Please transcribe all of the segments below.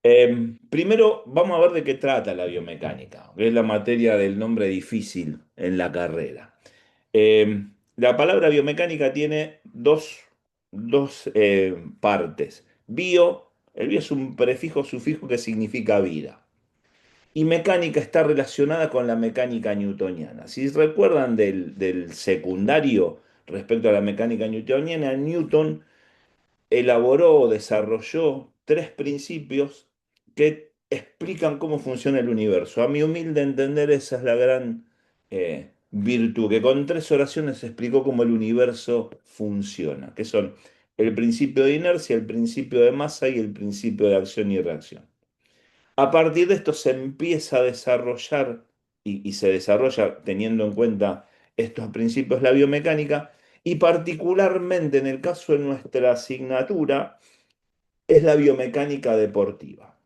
Primero, vamos a ver de qué trata la biomecánica, que es la materia del nombre difícil en la carrera. La palabra biomecánica tiene dos partes. El bio es un prefijo sufijo que significa vida. Y mecánica está relacionada con la mecánica newtoniana. Si recuerdan del secundario respecto a la mecánica newtoniana, Newton elaboró o desarrolló tres principios que explican cómo funciona el universo. A mi humilde entender, esa es la gran virtud, que con tres oraciones explicó cómo el universo funciona, que son el principio de inercia, el principio de masa y el principio de acción y reacción. A partir de esto se empieza a desarrollar y se desarrolla teniendo en cuenta estos principios la biomecánica y particularmente en el caso de nuestra asignatura es la biomecánica deportiva.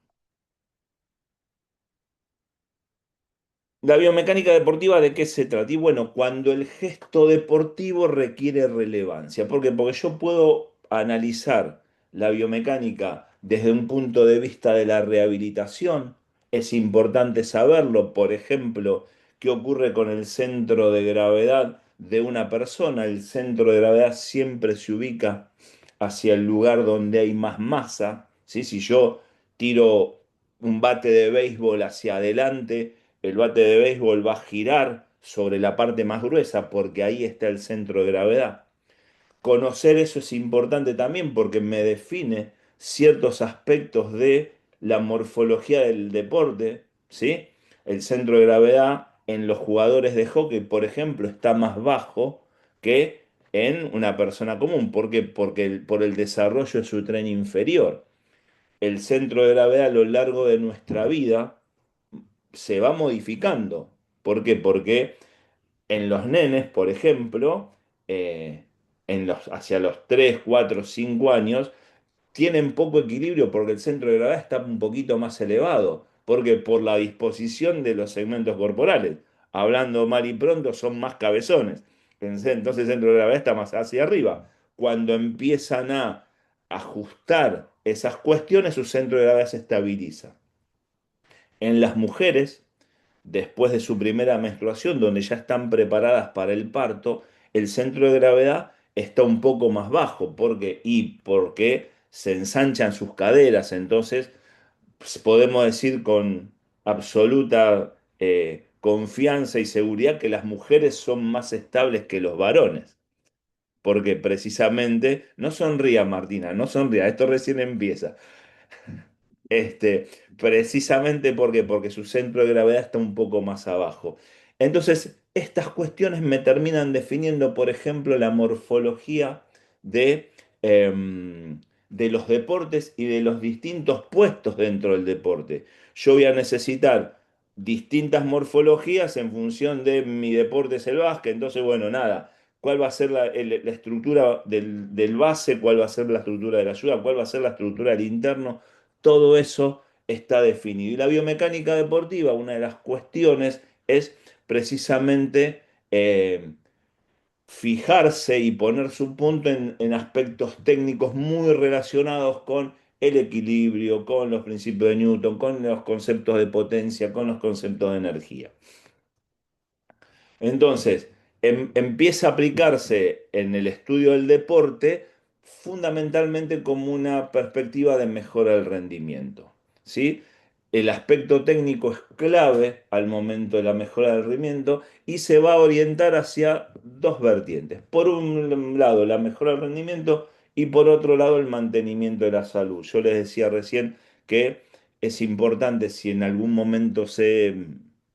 La biomecánica deportiva, ¿de qué se trata? Y bueno, cuando el gesto deportivo requiere relevancia. ¿Por qué? Porque yo puedo analizar la biomecánica desde un punto de vista de la rehabilitación. Es importante saberlo, por ejemplo, qué ocurre con el centro de gravedad de una persona. El centro de gravedad siempre se ubica hacia el lugar donde hay más masa, ¿sí? Si yo tiro un bate de béisbol hacia adelante, el bate de béisbol va a girar sobre la parte más gruesa porque ahí está el centro de gravedad. Conocer eso es importante también porque me define ciertos aspectos de la morfología del deporte, ¿sí? El centro de gravedad en los jugadores de hockey, por ejemplo, está más bajo que en una persona común. ¿Por qué? Porque por el desarrollo de su tren inferior. El centro de gravedad a lo largo de nuestra vida se va modificando. ¿Por qué? Porque en los nenes, por ejemplo, eh, hacia los 3 4 5 años, tienen poco equilibrio porque el centro de gravedad está un poquito más elevado. Porque por la disposición de los segmentos corporales. Hablando mal y pronto, son más cabezones. Entonces el centro de gravedad está más hacia arriba. Cuando empiezan a ajustar esas cuestiones, su centro de gravedad se estabiliza. En las mujeres, después de su primera menstruación, donde ya están preparadas para el parto, el centro de gravedad está un poco más bajo. ¿Por qué? Y porque se ensanchan sus caderas. Entonces, pues, podemos decir con absoluta confianza y seguridad que las mujeres son más estables que los varones. Porque precisamente, no sonría Martina, no sonría, esto recién empieza. Este, precisamente porque su centro de gravedad está un poco más abajo. Entonces, estas cuestiones me terminan definiendo, por ejemplo, la morfología de, de los deportes y de los distintos puestos dentro del deporte. Yo voy a necesitar distintas morfologías en función de mi deporte es el básquet. Entonces, bueno, nada, ¿cuál va a ser la estructura del base? ¿Cuál va a ser la estructura de la ayuda? ¿Cuál va a ser la estructura del interno? Todo eso está definido. Y la biomecánica deportiva, una de las cuestiones es precisamente fijarse y poner su punto en aspectos técnicos muy relacionados con el equilibrio, con los principios de Newton, con los conceptos de potencia, con los conceptos de energía. Entonces, empieza a aplicarse en el estudio del deporte fundamentalmente como una perspectiva de mejora del rendimiento, ¿sí? El aspecto técnico es clave al momento de la mejora del rendimiento y se va a orientar hacia dos vertientes. Por un lado, la mejora del rendimiento y por otro lado, el mantenimiento de la salud. Yo les decía recién que es importante si en algún momento se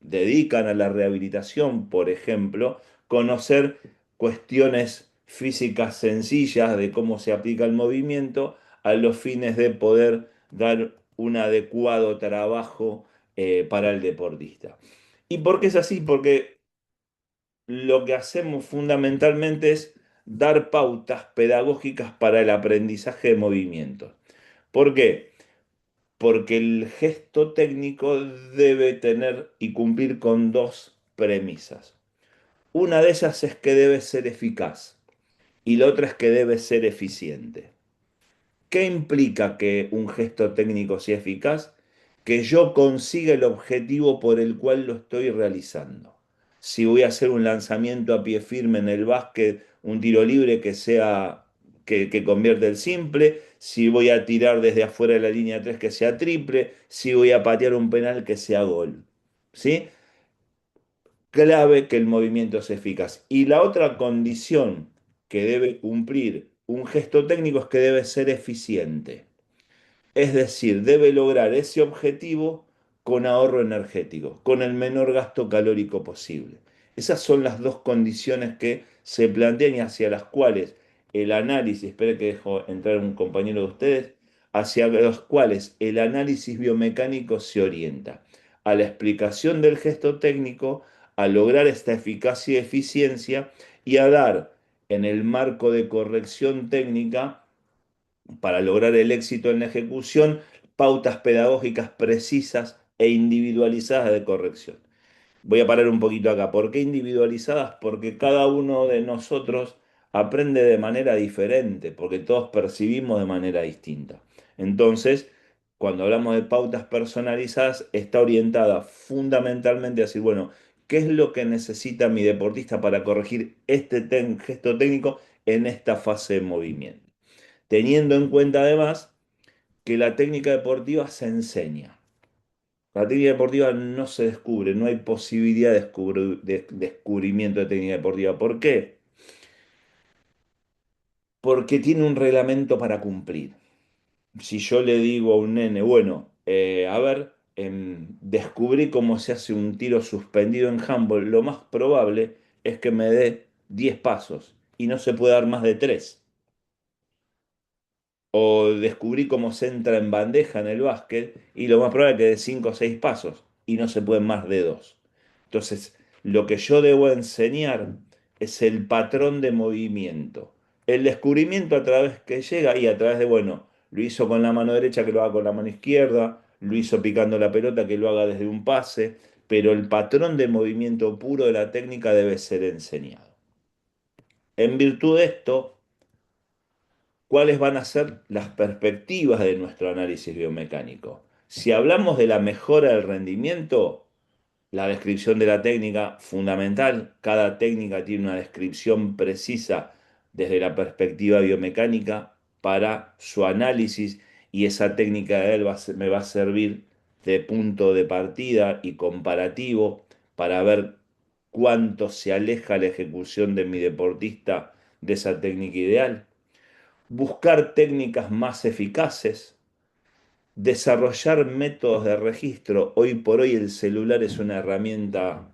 dedican a la rehabilitación, por ejemplo, conocer cuestiones físicas sencillas de cómo se aplica el movimiento a los fines de poder dar un adecuado trabajo para el deportista. ¿Y por qué es así? Porque lo que hacemos fundamentalmente es dar pautas pedagógicas para el aprendizaje de movimientos. ¿Por qué? Porque el gesto técnico debe tener y cumplir con dos premisas. Una de ellas es que debe ser eficaz y la otra es que debe ser eficiente. ¿Qué implica que un gesto técnico sea eficaz? Que yo consiga el objetivo por el cual lo estoy realizando. Si voy a hacer un lanzamiento a pie firme en el básquet, un tiro libre que sea que convierte el simple, si voy a tirar desde afuera de la línea 3 que sea triple, si voy a patear un penal que sea gol. ¿Sí? Clave que el movimiento sea eficaz. Y la otra condición que debe cumplir un gesto técnico es que debe ser eficiente. Es decir, debe lograr ese objetivo con ahorro energético, con el menor gasto calórico posible. Esas son las dos condiciones que se plantean y hacia las cuales el análisis, espere que dejo entrar un compañero de ustedes, hacia las cuales el análisis biomecánico se orienta. A la explicación del gesto técnico, a lograr esta eficacia y eficiencia y a dar en el marco de corrección técnica para lograr el éxito en la ejecución, pautas pedagógicas precisas e individualizadas de corrección. Voy a parar un poquito acá. ¿Por qué individualizadas? Porque cada uno de nosotros aprende de manera diferente, porque todos percibimos de manera distinta. Entonces, cuando hablamos de pautas personalizadas, está orientada fundamentalmente a decir, bueno, ¿qué es lo que necesita mi deportista para corregir este gesto técnico en esta fase de movimiento? Teniendo en cuenta además que la técnica deportiva se enseña. La técnica deportiva no se descubre, no hay posibilidad de, de descubrimiento de técnica deportiva. ¿Por qué? Porque tiene un reglamento para cumplir. Si yo le digo a un nene, bueno, a ver, descubrí cómo se hace un tiro suspendido en handball, lo más probable es que me dé 10 pasos y no se puede dar más de 3. O descubrí cómo se entra en bandeja en el básquet y lo más probable es que de 5 o 6 pasos y no se pueden más de 2. Entonces, lo que yo debo enseñar es el patrón de movimiento. El descubrimiento a través que llega y a través de, bueno, lo hizo con la mano derecha, que lo haga con la mano izquierda, lo hizo picando la pelota, que lo haga desde un pase, pero el patrón de movimiento puro de la técnica debe ser enseñado. En virtud de esto, ¿cuáles van a ser las perspectivas de nuestro análisis biomecánico? Si hablamos de la mejora del rendimiento, la descripción de la técnica fundamental, cada técnica tiene una descripción precisa desde la perspectiva biomecánica para su análisis y esa técnica de él me va a servir de punto de partida y comparativo para ver cuánto se aleja la ejecución de mi deportista de esa técnica ideal, buscar técnicas más eficaces, desarrollar métodos de registro. Hoy por hoy el celular es una herramienta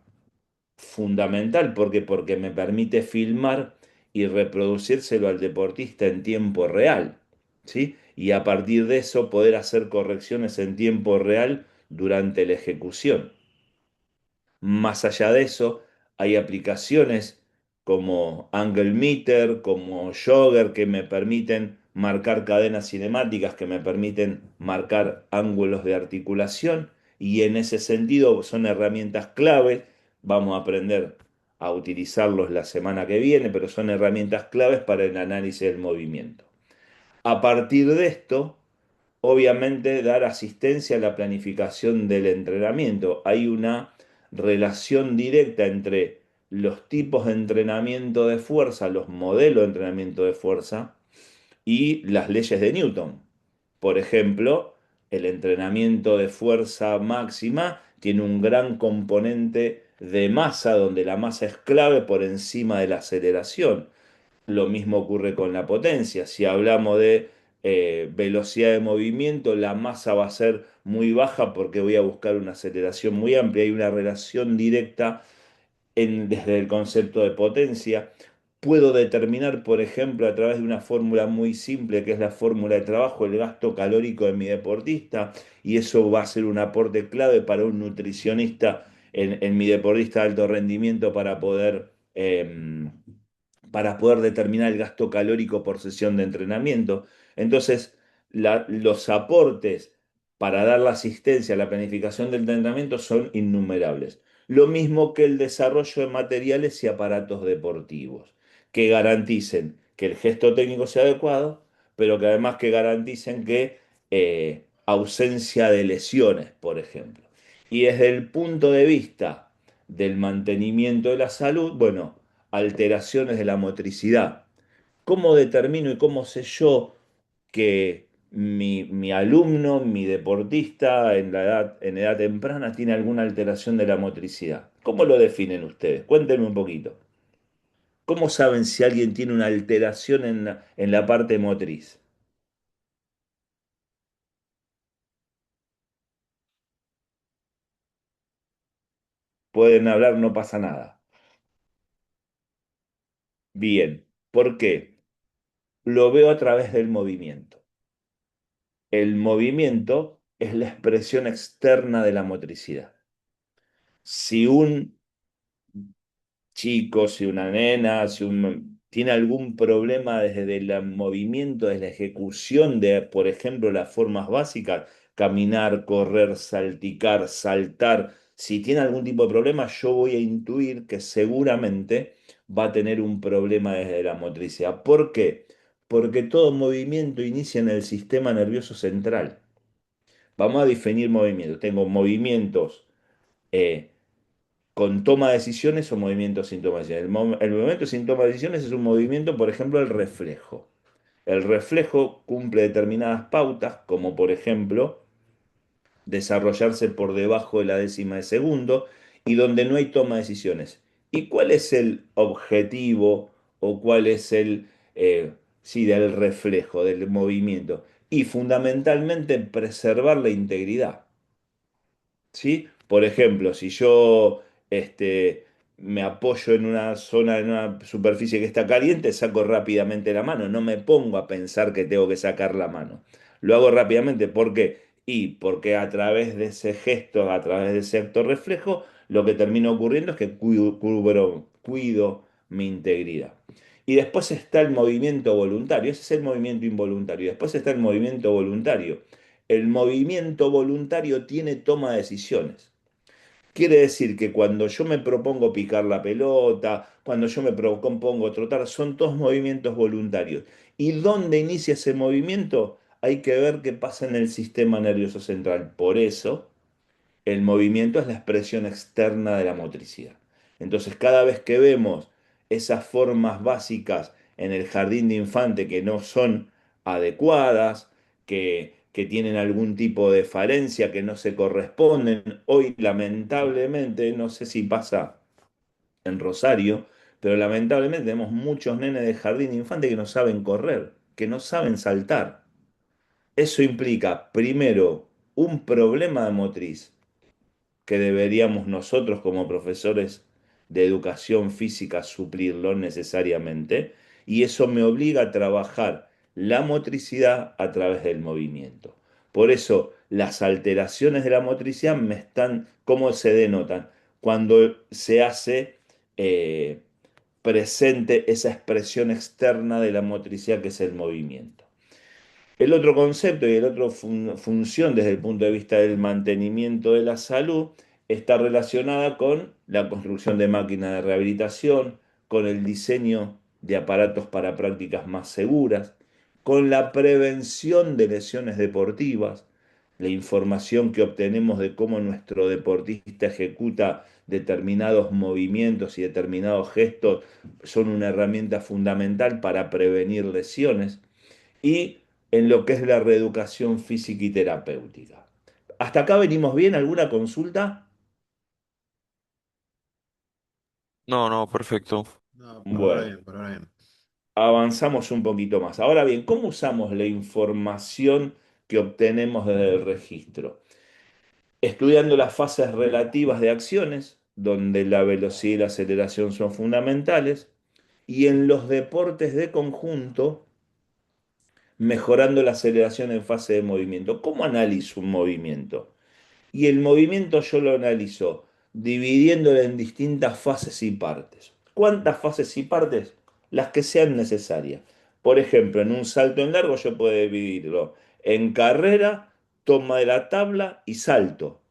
fundamental porque me permite filmar y reproducírselo al deportista en tiempo real, ¿sí? Y a partir de eso poder hacer correcciones en tiempo real durante la ejecución. Más allá de eso, hay aplicaciones como Angle Meter, como Jogger, que me permiten marcar cadenas cinemáticas, que me permiten marcar ángulos de articulación, y en ese sentido son herramientas clave. Vamos a aprender a utilizarlos la semana que viene, pero son herramientas claves para el análisis del movimiento. A partir de esto, obviamente dar asistencia a la planificación del entrenamiento. Hay una relación directa entre los tipos de entrenamiento de fuerza, los modelos de entrenamiento de fuerza y las leyes de Newton. Por ejemplo, el entrenamiento de fuerza máxima tiene un gran componente de masa, donde la masa es clave por encima de la aceleración. Lo mismo ocurre con la potencia. Si hablamos de velocidad de movimiento, la masa va a ser muy baja porque voy a buscar una aceleración muy amplia. Hay una relación directa desde el concepto de potencia. Puedo determinar, por ejemplo, a través de una fórmula muy simple, que es la fórmula de trabajo, el gasto calórico de mi deportista, y eso va a ser un aporte clave para un nutricionista en mi deportista de alto rendimiento para poder determinar el gasto calórico por sesión de entrenamiento. Entonces, los aportes para dar la asistencia a la planificación del entrenamiento son innumerables. Lo mismo que el desarrollo de materiales y aparatos deportivos, que garanticen que el gesto técnico sea adecuado, pero que además que garanticen que ausencia de lesiones, por ejemplo. Y desde el punto de vista del mantenimiento de la salud, bueno, alteraciones de la motricidad. ¿Cómo determino y cómo sé yo que mi alumno, mi deportista en edad temprana tiene alguna alteración de la motricidad? ¿Cómo lo definen ustedes? Cuéntenme un poquito. ¿Cómo saben si alguien tiene una alteración en la parte motriz? Pueden hablar, no pasa nada. Bien. ¿Por qué? Lo veo a través del movimiento. El movimiento es la expresión externa de la motricidad. Si un chico, si una nena, tiene algún problema desde el movimiento, desde la ejecución de, por ejemplo, las formas básicas, caminar, correr, salticar, saltar, si tiene algún tipo de problema, yo voy a intuir que seguramente va a tener un problema desde la motricidad. ¿Por qué? Porque todo movimiento inicia en el sistema nervioso central. Vamos a definir movimientos. Tengo movimientos eh, con toma de decisiones o movimiento sin toma de decisiones. El movimiento sin toma de decisiones es un movimiento, por ejemplo, el reflejo. El reflejo cumple determinadas pautas, como por ejemplo desarrollarse por debajo de la décima de segundo y donde no hay toma de decisiones. ¿Y cuál es el objetivo o cuál es sí, del reflejo, del movimiento? Y fundamentalmente preservar la integridad. ¿Sí? Por ejemplo, si yo me apoyo en una zona, en una superficie que está caliente, saco rápidamente la mano, no me pongo a pensar que tengo que sacar la mano. Lo hago rápidamente, ¿por qué? Y porque a través de ese gesto, a través de ese acto reflejo, lo que termina ocurriendo es que cuido mi integridad. Y después está el movimiento voluntario, ese es el movimiento involuntario. Después está el movimiento voluntario. El movimiento voluntario tiene toma de decisiones. Quiere decir que cuando yo me propongo picar la pelota, cuando yo me propongo trotar, son todos movimientos voluntarios. ¿Y dónde inicia ese movimiento? Hay que ver qué pasa en el sistema nervioso central. Por eso, el movimiento es la expresión externa de la motricidad. Entonces, cada vez que vemos esas formas básicas en el jardín de infante que no son adecuadas, que tienen algún tipo de falencia, que no se corresponden, hoy lamentablemente, no sé si pasa en Rosario, pero lamentablemente tenemos muchos nenes de jardín de infante que no saben correr, que no saben saltar. Eso implica, primero, un problema de motriz que deberíamos nosotros como profesores de educación física suplirlo necesariamente, y eso me obliga a trabajar la motricidad a través del movimiento. Por eso las alteraciones de la motricidad me están, ¿cómo se denotan? Cuando se hace eh, presente esa expresión externa de la motricidad que es el movimiento. El otro concepto y el otro función desde el punto de vista del mantenimiento de la salud está relacionada con la construcción de máquinas de rehabilitación, con el diseño de aparatos para prácticas más seguras, con la prevención de lesiones deportivas, la información que obtenemos de cómo nuestro deportista ejecuta determinados movimientos y determinados gestos son una herramienta fundamental para prevenir lesiones y en lo que es la reeducación física y terapéutica. ¿Hasta acá venimos bien? ¿Alguna consulta? No, no, perfecto. No, por ahora Bueno, bien, por ahora bien. avanzamos un poquito más. Ahora bien, ¿cómo usamos la información que obtenemos desde el registro? Estudiando las fases relativas de acciones, donde la velocidad y la aceleración son fundamentales, y en los deportes de conjunto, mejorando la aceleración en fase de movimiento. ¿Cómo analizo un movimiento? Y el movimiento yo lo analizo dividiéndolo en distintas fases y partes. ¿Cuántas fases y partes? Las que sean necesarias. Por ejemplo, en un salto en largo yo puedo dividirlo en carrera, toma de la tabla y salto.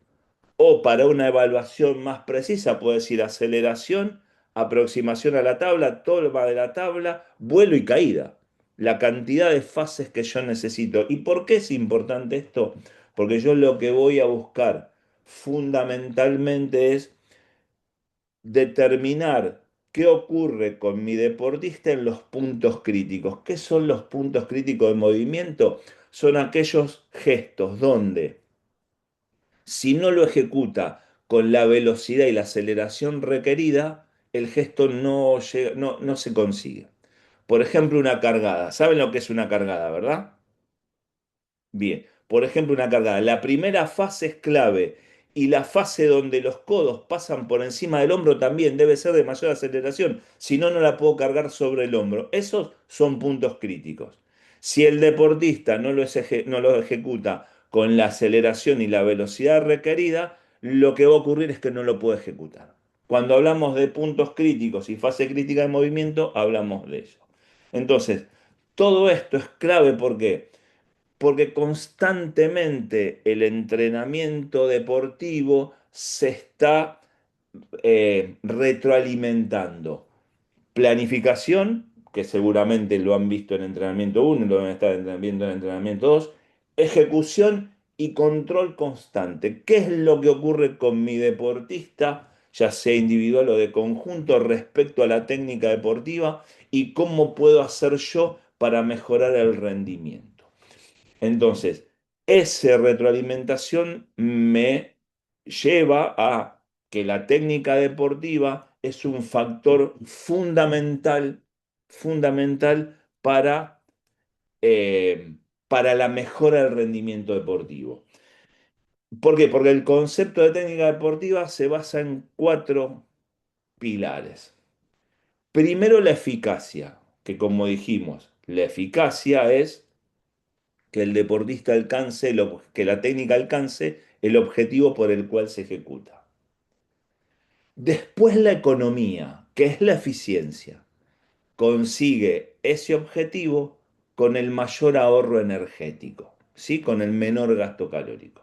O para una evaluación más precisa puedo decir aceleración, aproximación a la tabla, toma de la tabla, vuelo y caída. la cantidad de fases que yo necesito. ¿Y por qué es importante esto? Porque yo lo que voy a buscar fundamentalmente es determinar qué ocurre con mi deportista en los puntos críticos. ¿Qué son los puntos críticos de movimiento? Son aquellos gestos donde, si no lo ejecuta con la velocidad y la aceleración requerida, el gesto no se consigue. Por ejemplo, una cargada. ¿Saben lo que es una cargada, verdad? Bien, por ejemplo, una cargada. La primera fase es clave y la fase donde los codos pasan por encima del hombro también debe ser de mayor aceleración. Si no, no la puedo cargar sobre el hombro. Esos son puntos críticos. Si el deportista no lo ejecuta con la aceleración y la velocidad requerida, lo que va a ocurrir es que no lo puede ejecutar. Cuando hablamos de puntos críticos y fase crítica de movimiento, hablamos de ello. Entonces, todo esto es clave porque constantemente el entrenamiento deportivo se está retroalimentando. Planificación, que seguramente lo han visto en entrenamiento uno y lo van a estar viendo en entrenamiento 2. Ejecución y control constante. ¿Qué es lo que ocurre con mi deportista, ya sea individual o de conjunto, respecto a la técnica deportiva y cómo puedo hacer yo para mejorar el rendimiento? Entonces, esa retroalimentación me lleva a que la técnica deportiva es un factor fundamental eh, para la mejora del rendimiento deportivo. ¿Por qué? Porque el concepto de técnica deportiva se basa en cuatro pilares. Primero, la eficacia, que como dijimos, la eficacia es que el deportista alcance, que la técnica alcance el objetivo por el cual se ejecuta. Después la economía, que es la eficiencia, consigue ese objetivo con el mayor ahorro energético, ¿sí? Con el menor gasto calórico.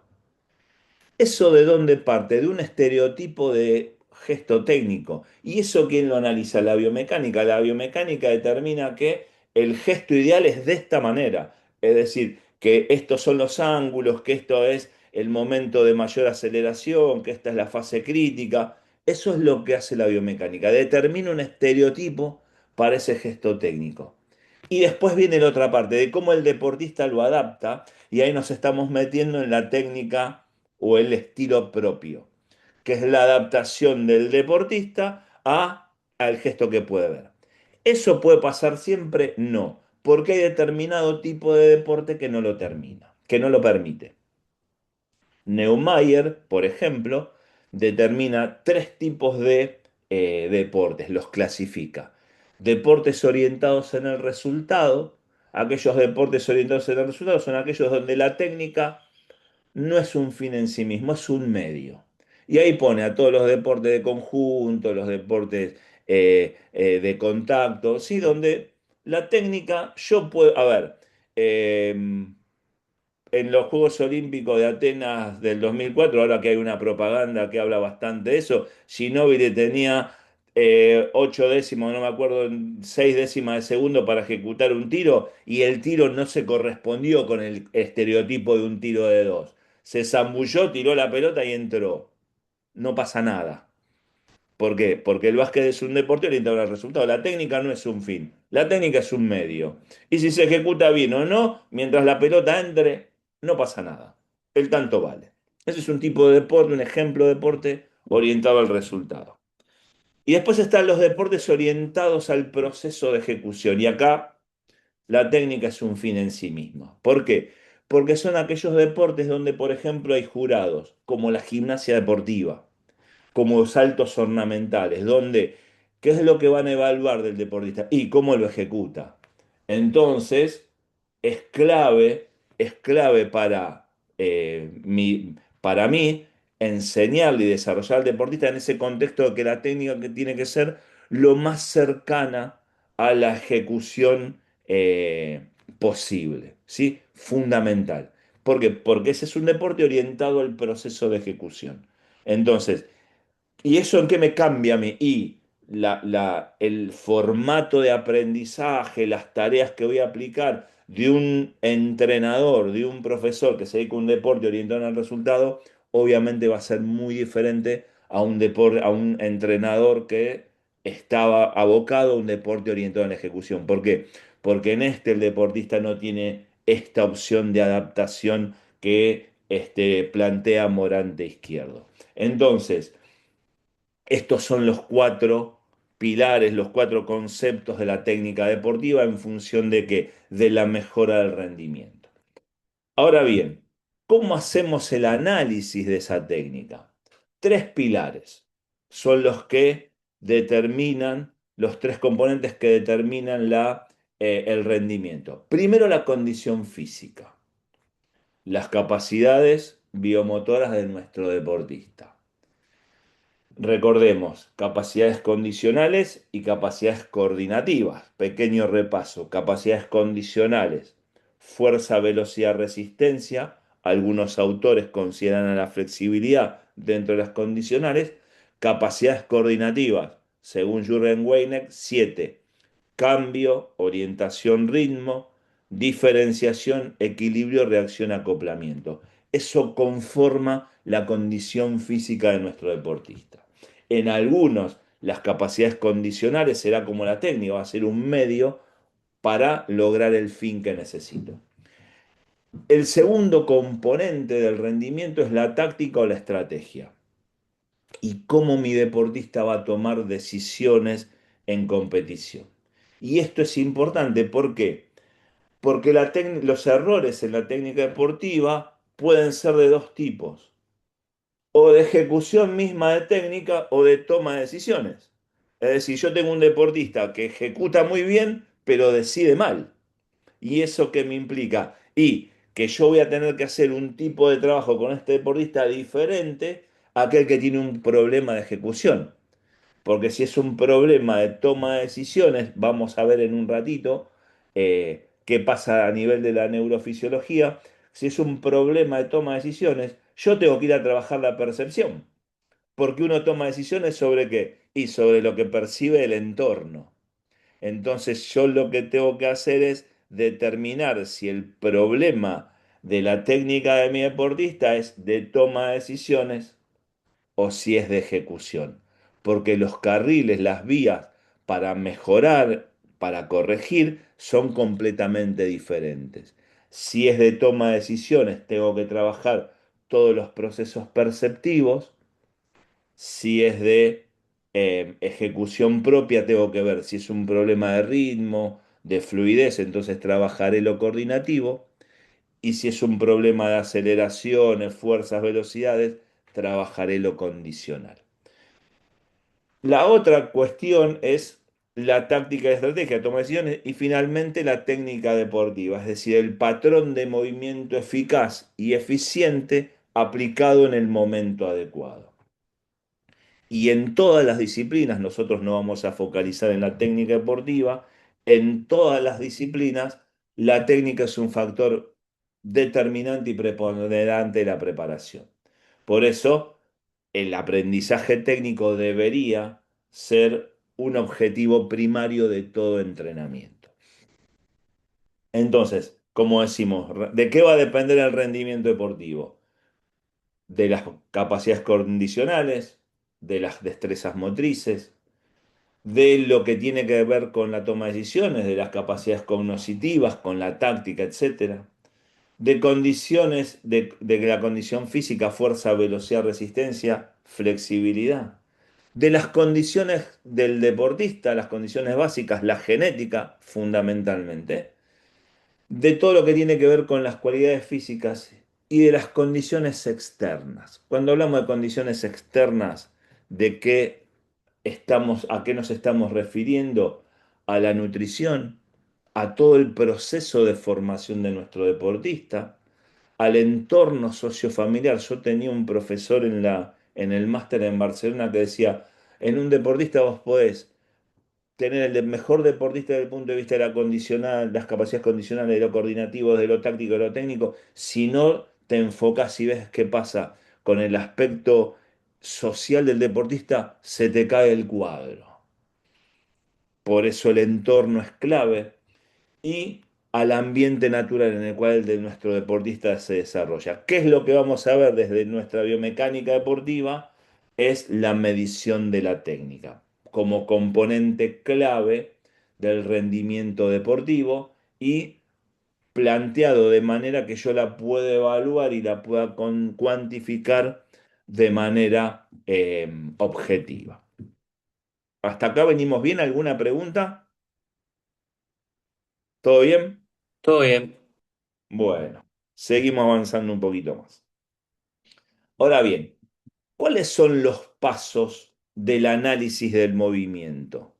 ¿Eso de dónde parte? De un estereotipo de gesto técnico. ¿Y eso quién lo analiza? La biomecánica. La biomecánica determina que el gesto ideal es de esta manera. Es decir, que estos son los ángulos, que esto es el momento de mayor aceleración, que esta es la fase crítica. Eso es lo que hace la biomecánica. Determina un estereotipo para ese gesto técnico. Y después viene la otra parte, de cómo el deportista lo adapta, y ahí nos estamos metiendo en la técnica o el estilo propio, que es la adaptación del deportista al gesto que puede ver. ¿Eso puede pasar siempre? No, porque hay determinado tipo de deporte que no lo termina, que no lo permite. Neumayer, por ejemplo, determina tres tipos de deportes, los clasifica. Deportes orientados en el resultado. Aquellos deportes orientados en el resultado son aquellos donde la técnica no es un fin en sí mismo, es un medio. Y ahí pone a todos los deportes de conjunto, los deportes de contacto, ¿sí? Donde la técnica, yo puedo, a ver, en los Juegos Olímpicos de Atenas del 2004, ahora que hay una propaganda que habla bastante de eso, Ginóbili tenía 8 décimos, no me acuerdo, 6 décimas de segundo para ejecutar un tiro y el tiro no se correspondió con el estereotipo de un tiro de dos. Se zambulló, tiró la pelota y entró. No pasa nada. ¿Por qué? Porque el básquet es un deporte orientado al resultado. La técnica no es un fin, la técnica es un medio. Y si se ejecuta bien o no, mientras la pelota entre, no pasa nada. El tanto vale. Ese es un tipo de deporte, un ejemplo de deporte orientado al resultado. Y después están los deportes orientados al proceso de ejecución. Y acá la técnica es un fin en sí mismo. ¿Por qué? Porque son aquellos deportes donde, por ejemplo, hay jurados, como la gimnasia deportiva, como saltos ornamentales, donde, ¿qué es lo que van a evaluar del deportista? Y cómo lo ejecuta. Entonces, es clave para mí enseñarle y desarrollar al deportista en ese contexto de que la técnica que tiene que ser lo más cercana a la ejecución posible, ¿sí? Fundamental. ¿Por qué? Porque ese es un deporte orientado al proceso de ejecución. Entonces, ¿y eso en qué me cambia a mí? Y el formato de aprendizaje, las tareas que voy a aplicar de un entrenador, de un profesor que se dedica a un deporte orientado al resultado, obviamente va a ser muy diferente a un deporte, a un entrenador que estaba abocado a un deporte orientado a la ejecución. ¿Por qué? Porque en este el deportista no tiene esta opción de adaptación que plantea Morante Izquierdo. Entonces, estos son los cuatro pilares, los cuatro conceptos de la técnica deportiva en función de que de la mejora del rendimiento. Ahora bien, ¿cómo hacemos el análisis de esa técnica? Tres pilares son los que determinan, los tres componentes que determinan el rendimiento. Primero, la condición física, las capacidades biomotoras de nuestro deportista. Recordemos, capacidades condicionales y capacidades coordinativas. Pequeño repaso. Capacidades condicionales. Fuerza, velocidad, resistencia. Algunos autores consideran a la flexibilidad dentro de las condicionales. Capacidades coordinativas, según Jürgen Weineck, 7: cambio, orientación, ritmo, diferenciación, equilibrio, reacción, acoplamiento. Eso conforma la condición física de nuestro deportista. En algunos, las capacidades condicionales será como la técnica, va a ser un medio para lograr el fin que necesito. El segundo componente del rendimiento es la táctica o la estrategia y cómo mi deportista va a tomar decisiones en competición. Y esto es importante, ¿por qué? Porque los errores en la técnica deportiva pueden ser de dos tipos: o de ejecución misma de técnica o de toma de decisiones. Es decir, yo tengo un deportista que ejecuta muy bien, pero decide mal. ¿Y eso qué me implica? Y que yo voy a tener que hacer un tipo de trabajo con este deportista diferente a aquel que tiene un problema de ejecución. Porque si es un problema de toma de decisiones, vamos a ver en un ratito qué pasa a nivel de la neurofisiología. Si es un problema de toma de decisiones, yo tengo que ir a trabajar la percepción. Porque uno toma decisiones sobre qué y sobre lo que percibe el entorno. Entonces yo lo que tengo que hacer es determinar si el problema de la técnica de mi deportista es de toma de decisiones o si es de ejecución. Porque los carriles, las vías para mejorar, para corregir, son completamente diferentes. Si es de toma de decisiones, tengo que trabajar todos los procesos perceptivos. Si es de ejecución propia, tengo que ver si es un problema de ritmo, de fluidez, entonces trabajaré lo coordinativo. Y si es un problema de aceleraciones, fuerzas, velocidades, trabajaré lo condicional. La otra cuestión es la táctica y estrategia, toma de decisiones, y finalmente la técnica deportiva, es decir, el patrón de movimiento eficaz y eficiente aplicado en el momento adecuado. Y en todas las disciplinas, nosotros no vamos a focalizar en la técnica deportiva, en todas las disciplinas, la técnica es un factor determinante y preponderante de la preparación. Por eso, el aprendizaje técnico debería ser un objetivo primario de todo entrenamiento. Entonces, como decimos, ¿de qué va a depender el rendimiento deportivo? De las capacidades condicionales, de las destrezas motrices, de lo que tiene que ver con la toma de decisiones, de las capacidades cognitivas, con la táctica, etcétera, de condiciones, de la condición física, fuerza, velocidad, resistencia, flexibilidad, de las condiciones del deportista, las condiciones básicas, la genética, fundamentalmente, de todo lo que tiene que ver con las cualidades físicas y de las condiciones externas. Cuando hablamos de condiciones externas, ¿de qué a qué nos estamos refiriendo? A la nutrición, a todo el proceso de formación de nuestro deportista, al entorno sociofamiliar. Yo tenía un profesor en el máster en Barcelona que decía, en un deportista vos podés tener el mejor deportista desde el punto de vista de la condicional, las capacidades condicionales, de lo coordinativo, de lo táctico, de lo técnico, si no te enfocas y ves qué pasa con el aspecto social del deportista, se te cae el cuadro. por eso el entorno es clave, y al ambiente natural en el cual el de nuestro deportista se desarrolla. ¿Qué es lo que vamos a ver desde nuestra biomecánica deportiva? Es la medición de la técnica como componente clave del rendimiento deportivo y planteado de manera que yo la pueda evaluar y la pueda cuantificar de manera objetiva. ¿Hasta acá venimos bien? ¿Alguna pregunta? ¿Todo bien? Todo bien. Bueno, seguimos avanzando un poquito más. Ahora bien, ¿cuáles son los pasos del análisis del movimiento?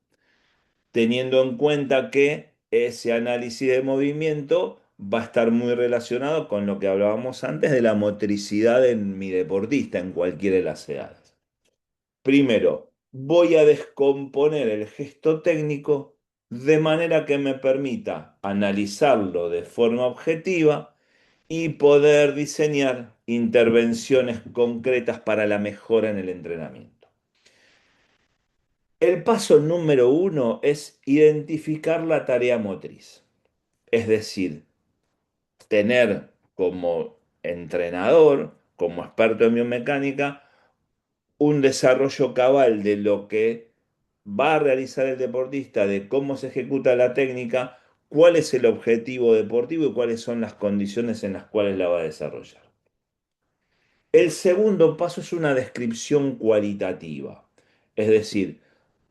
Teniendo en cuenta que ese análisis de movimiento va a estar muy relacionado con lo que hablábamos antes de la motricidad en mi deportista en cualquiera de las edades. Primero, voy a descomponer el gesto técnico de manera que me permita analizarlo de forma objetiva y poder diseñar intervenciones concretas para la mejora en el entrenamiento. El paso número uno es identificar la tarea motriz, es decir, tener como entrenador, como experto en biomecánica, un desarrollo cabal de lo que va a realizar el deportista, de cómo se ejecuta la técnica, cuál es el objetivo deportivo y cuáles son las condiciones en las cuales la va a desarrollar. El segundo paso es una descripción cualitativa, es decir,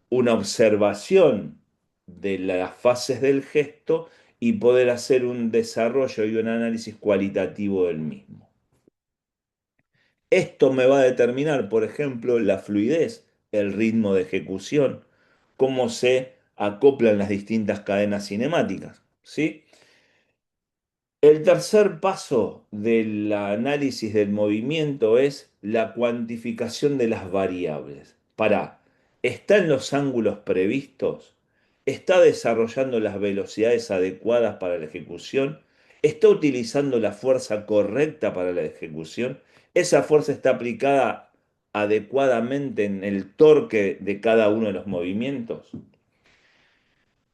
una observación de las fases del gesto y poder hacer un desarrollo y un análisis cualitativo del mismo. Esto me va a determinar, por ejemplo, la fluidez, el ritmo de ejecución, cómo se acoplan las distintas cadenas cinemáticas, ¿sí? El tercer paso del análisis del movimiento es la cuantificación de las variables. ¿Está en los ángulos previstos? ¿Está desarrollando las velocidades adecuadas para la ejecución? ¿Está utilizando la fuerza correcta para la ejecución? ¿Esa fuerza está aplicada adecuadamente en el torque de cada uno de los movimientos?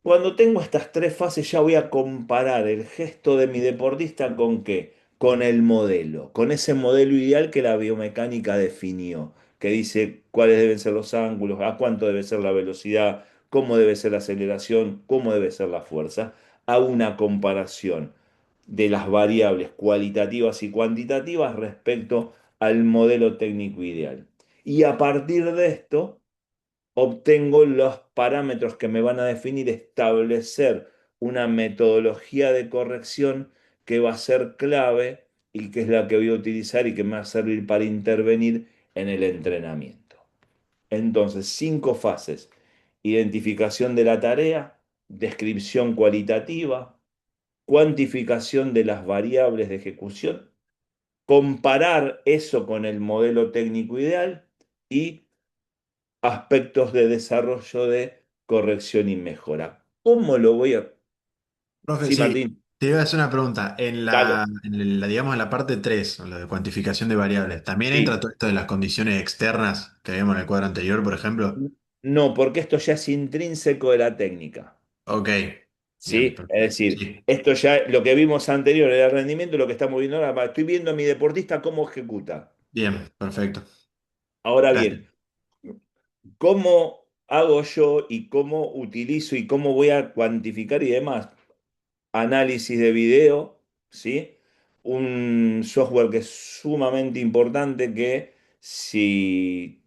Cuando tengo estas tres fases ya voy a comparar el gesto de mi deportista con qué, con el modelo, con ese modelo ideal que la biomecánica definió, que dice cuáles deben ser los ángulos, a cuánto debe ser la velocidad, cómo debe ser la aceleración, cómo debe ser la fuerza. Hago una comparación de las variables cualitativas y cuantitativas respecto al modelo técnico ideal. Y a partir de esto obtengo los parámetros que me van a definir, establecer una metodología de corrección que va a ser clave y que es la que voy a utilizar y que me va a servir para intervenir en el entrenamiento. Entonces, cinco fases. Identificación de la tarea, descripción cualitativa, cuantificación de las variables de ejecución, comparar eso con el modelo técnico ideal y aspectos de desarrollo de corrección y mejora. ¿Cómo lo voy a...? Profe, Sí, sí, Martín. te iba a hacer una pregunta. En Dale. digamos, en la parte 3, o la de cuantificación de variables, ¿también entra Sí. todo esto de las condiciones externas que vimos en el cuadro anterior, por ejemplo? No, porque esto ya es intrínseco de la técnica. Ok, bien, ¿Sí? Es perfecto. decir, Sí, esto ya, lo que vimos anterior era el rendimiento, lo que estamos viendo ahora, estoy viendo a mi deportista cómo ejecuta. bien, perfecto. Ahora Gracias. bien, ¿cómo hago yo y cómo utilizo y cómo voy a cuantificar y demás? Análisis de video, ¿sí? Un software que es sumamente importante que si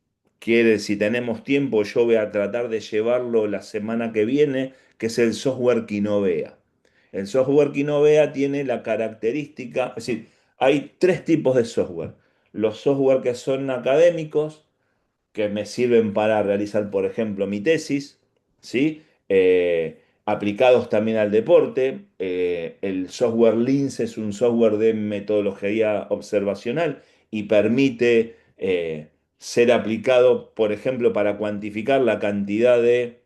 tenemos tiempo, yo voy a tratar de llevarlo la semana que viene, que es el software Kinovea. El software Kinovea tiene la característica, es decir, hay tres tipos de software. Los software que son académicos, que me sirven para realizar, por ejemplo, mi tesis, ¿sí? Aplicados también al deporte. El software Lince es un software de metodología observacional y permite ser aplicado, por ejemplo, para cuantificar la cantidad de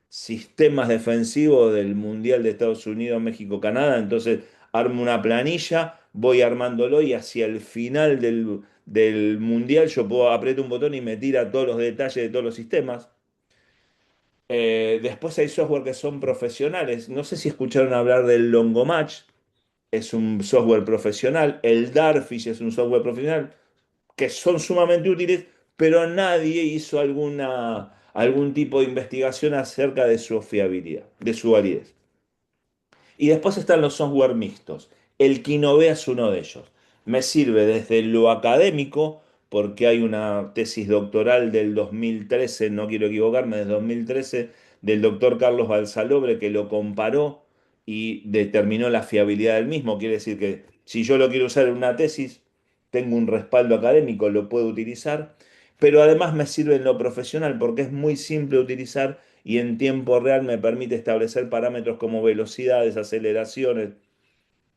sistemas defensivos del Mundial de Estados Unidos, México, Canadá. Entonces, armo una planilla, voy armándolo y hacia el final del Mundial yo puedo apretar un botón y me tira todos los detalles de todos los sistemas. Después hay software que son profesionales. No sé si escucharon hablar del Longomatch, es un software profesional. El Darfish es un software profesional que son sumamente útiles, pero nadie hizo algún tipo de investigación acerca de su fiabilidad, de su validez. Y después están los software mixtos. El Kinovea es uno de ellos. Me sirve desde lo académico, porque hay una tesis doctoral del 2013, no quiero equivocarme, del 2013, del doctor Carlos Balsalobre, que lo comparó y determinó la fiabilidad del mismo. Quiere decir que si yo lo quiero usar en una tesis, tengo un respaldo académico, lo puedo utilizar, pero además me sirve en lo profesional porque es muy simple de utilizar y en tiempo real me permite establecer parámetros como velocidades, aceleraciones.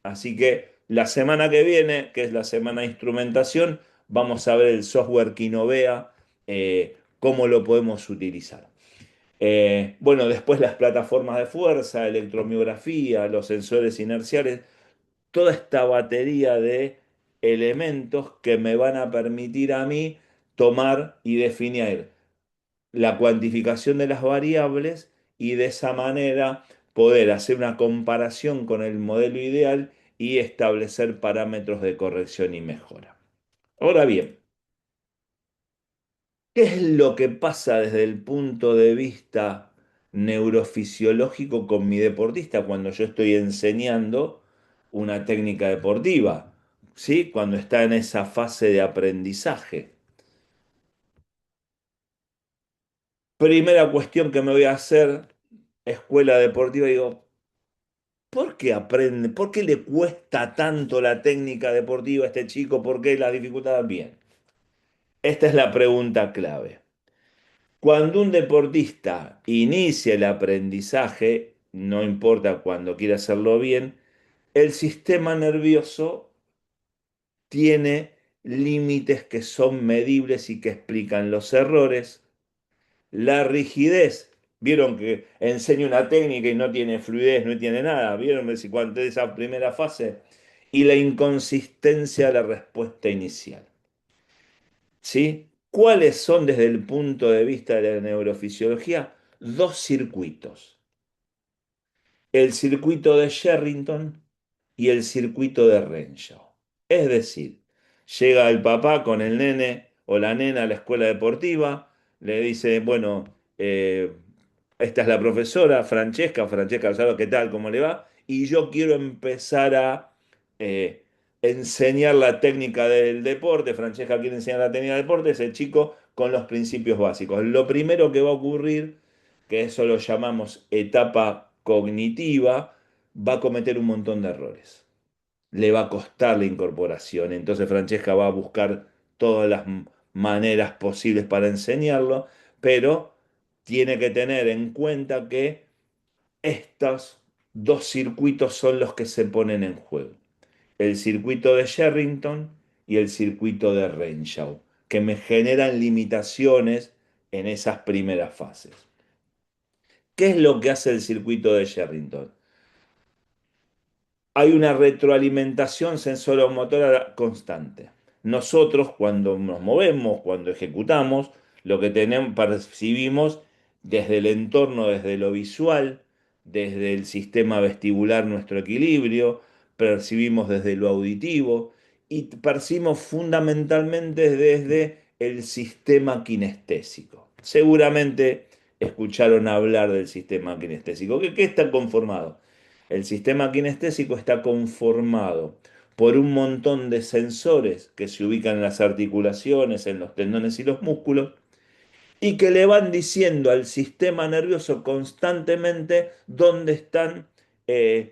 Así que la semana que viene, que es la semana de instrumentación, vamos a ver el software Kinovea, cómo lo podemos utilizar. Bueno, después las plataformas de fuerza, electromiografía, los sensores inerciales, toda esta batería de elementos que me van a permitir a mí tomar y definir la cuantificación de las variables y de esa manera poder hacer una comparación con el modelo ideal y establecer parámetros de corrección y mejora. Ahora bien, ¿qué es lo que pasa desde el punto de vista neurofisiológico con mi deportista cuando yo estoy enseñando una técnica deportiva? ¿Sí? Cuando está en esa fase de aprendizaje. Primera cuestión que me voy a hacer, escuela deportiva, digo, ¿por qué aprende? ¿Por qué le cuesta tanto la técnica deportiva a este chico? ¿Por qué las dificultades? Bien, esta es la pregunta clave. Cuando un deportista inicia el aprendizaje, no importa cuando quiera hacerlo bien, el sistema nervioso tiene límites que son medibles y que explican los errores. La rigidez, vieron que enseña una técnica y no tiene fluidez, no tiene nada, vieron si cuando esa primera fase, y la inconsistencia de la respuesta inicial. ¿Sí? ¿Cuáles son desde el punto de vista de la neurofisiología? Dos circuitos. El circuito de Sherrington y el circuito de Renshaw. Es decir, llega el papá con el nene o la nena a la escuela deportiva, le dice, bueno, esta es la profesora, Francesca, Francesca, ¿sabes qué tal? ¿Cómo le va? Y yo quiero empezar a eh, enseñar la técnica del deporte. Francesca quiere enseñar la técnica del deporte, es el chico con los principios básicos. Lo primero que va a ocurrir, que eso lo llamamos etapa cognitiva, va a cometer un montón de errores. Le va a costar la incorporación. Entonces Francesca va a buscar todas las maneras posibles para enseñarlo, pero tiene que tener en cuenta que estos dos circuitos son los que se ponen en juego. El circuito de Sherrington y el circuito de Renshaw, que me generan limitaciones en esas primeras fases. ¿Qué es lo que hace el circuito de Sherrington? Hay una retroalimentación sensoromotora constante. Nosotros cuando nos movemos, cuando ejecutamos, lo que tenemos, percibimos desde el entorno, desde lo visual, desde el sistema vestibular nuestro equilibrio, percibimos desde lo auditivo y percibimos fundamentalmente desde el sistema kinestésico. Seguramente escucharon hablar del sistema kinestésico. ¿Qué está conformado? El sistema kinestésico está conformado por un montón de sensores que se ubican en las articulaciones, en los tendones y los músculos, y que le van diciendo al sistema nervioso constantemente dónde están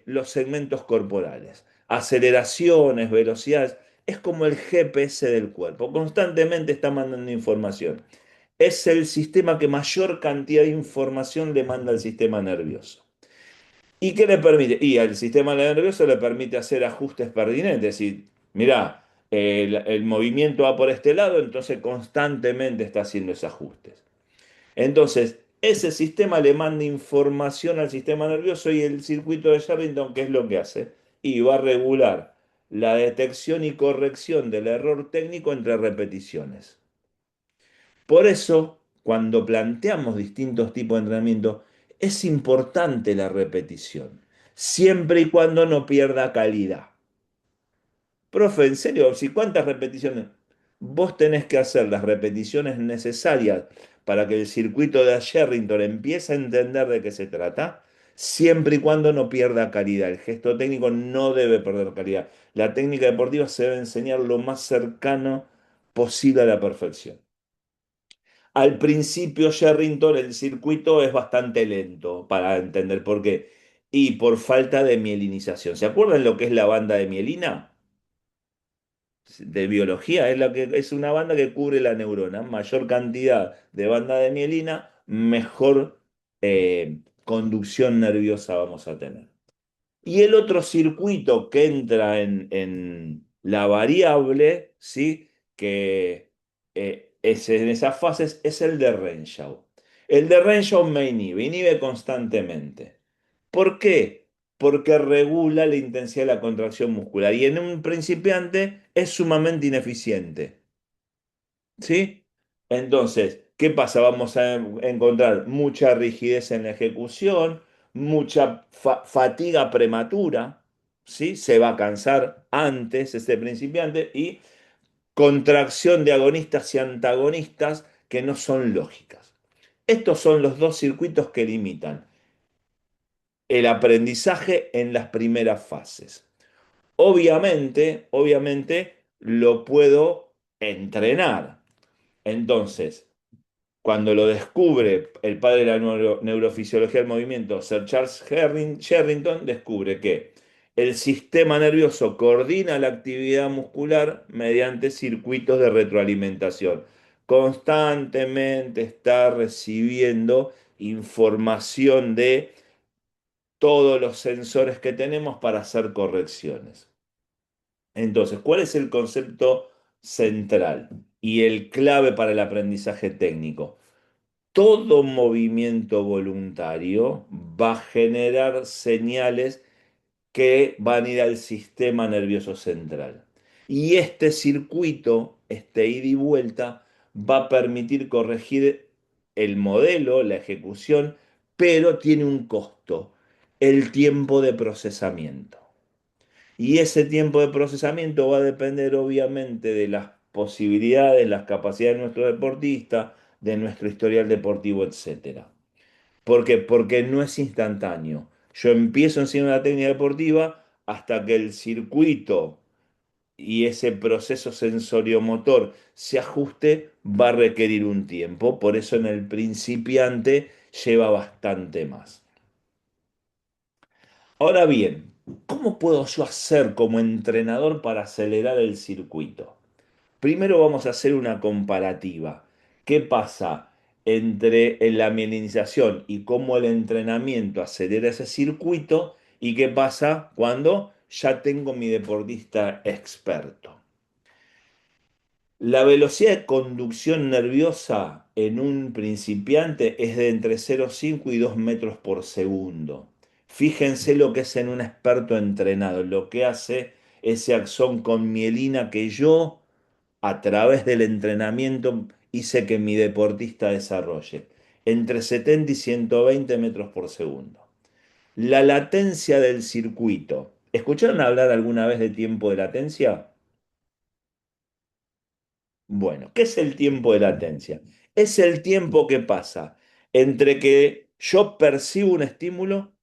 los segmentos corporales. Aceleraciones, velocidades. Es como el GPS del cuerpo. Constantemente está mandando información. Es el sistema que mayor cantidad de información le manda al sistema nervioso. ¿Y qué le permite? Y al sistema nervioso le permite hacer ajustes pertinentes. Es decir, mirá, el movimiento va por este lado, entonces constantemente está haciendo esos ajustes. Entonces, ese sistema le manda información al sistema nervioso y el circuito de Sherrington, ¿qué es lo que hace? Y va a regular la detección y corrección del error técnico entre repeticiones. Por eso, cuando planteamos distintos tipos de entrenamiento, es importante la repetición, siempre y cuando no pierda calidad. Profe, en serio, si cuántas repeticiones, vos tenés que hacer las repeticiones necesarias para que el circuito de Sherrington empiece a entender de qué se trata, siempre y cuando no pierda calidad. El gesto técnico no debe perder calidad. La técnica deportiva se debe enseñar lo más cercano posible a la perfección. Al principio, Sherrington, el circuito es bastante lento para entender por qué. Y por falta de mielinización. ¿Se acuerdan lo que es la banda de mielina? De biología, es una banda que cubre la neurona. Mayor cantidad de banda de mielina, mejor conducción nerviosa vamos a tener. Y el otro circuito que entra en la variable, ¿sí? Que es en esas fases, es el de Renshaw. El de Renshaw inhibe constantemente. ¿Por qué? Porque regula la intensidad de la contracción muscular y en un principiante es sumamente ineficiente. ¿Sí? Entonces, ¿qué pasa? Vamos a encontrar mucha rigidez en la ejecución, mucha fatiga prematura, ¿sí? Se va a cansar antes este principiante y contracción de agonistas y antagonistas que no son lógicas. Estos son los dos circuitos que limitan el aprendizaje en las primeras fases. Obviamente lo puedo entrenar. Entonces, cuando lo descubre el padre de la neurofisiología del movimiento, Sir Charles Sherrington, descubre que el sistema nervioso coordina la actividad muscular mediante circuitos de retroalimentación. Constantemente está recibiendo información de todos los sensores que tenemos para hacer correcciones. Entonces, ¿cuál es el concepto central y el clave para el aprendizaje técnico? Todo movimiento voluntario va a generar señales que van a ir al sistema nervioso central. Y este circuito, este ida y vuelta, va a permitir corregir el modelo, la ejecución, pero tiene un costo, el tiempo de procesamiento. Y ese tiempo de procesamiento va a depender obviamente de las posibilidades, las capacidades de nuestro deportista, de nuestro historial deportivo, etcétera. ¿Por qué? Porque no es instantáneo. Yo empiezo a enseñar una técnica deportiva hasta que el circuito y ese proceso sensoriomotor se ajuste, va a requerir un tiempo. Por eso en el principiante lleva bastante más. Ahora bien, ¿cómo puedo yo hacer como entrenador para acelerar el circuito? Primero vamos a hacer una comparativa. ¿Qué pasa entre la mielinización y cómo el entrenamiento acelera ese circuito? ¿Y qué pasa cuando ya tengo mi deportista experto? La velocidad de conducción nerviosa en un principiante es de entre 0,5 y 2 metros por segundo. Fíjense lo que es en un experto entrenado, lo que hace ese axón con mielina que yo a través del entrenamiento hice que mi deportista desarrolle entre 70 y 120 metros por segundo. La latencia del circuito. ¿Escucharon hablar alguna vez de tiempo de latencia? Bueno, ¿qué es el tiempo de latencia? Es el tiempo que pasa entre que yo percibo un estímulo,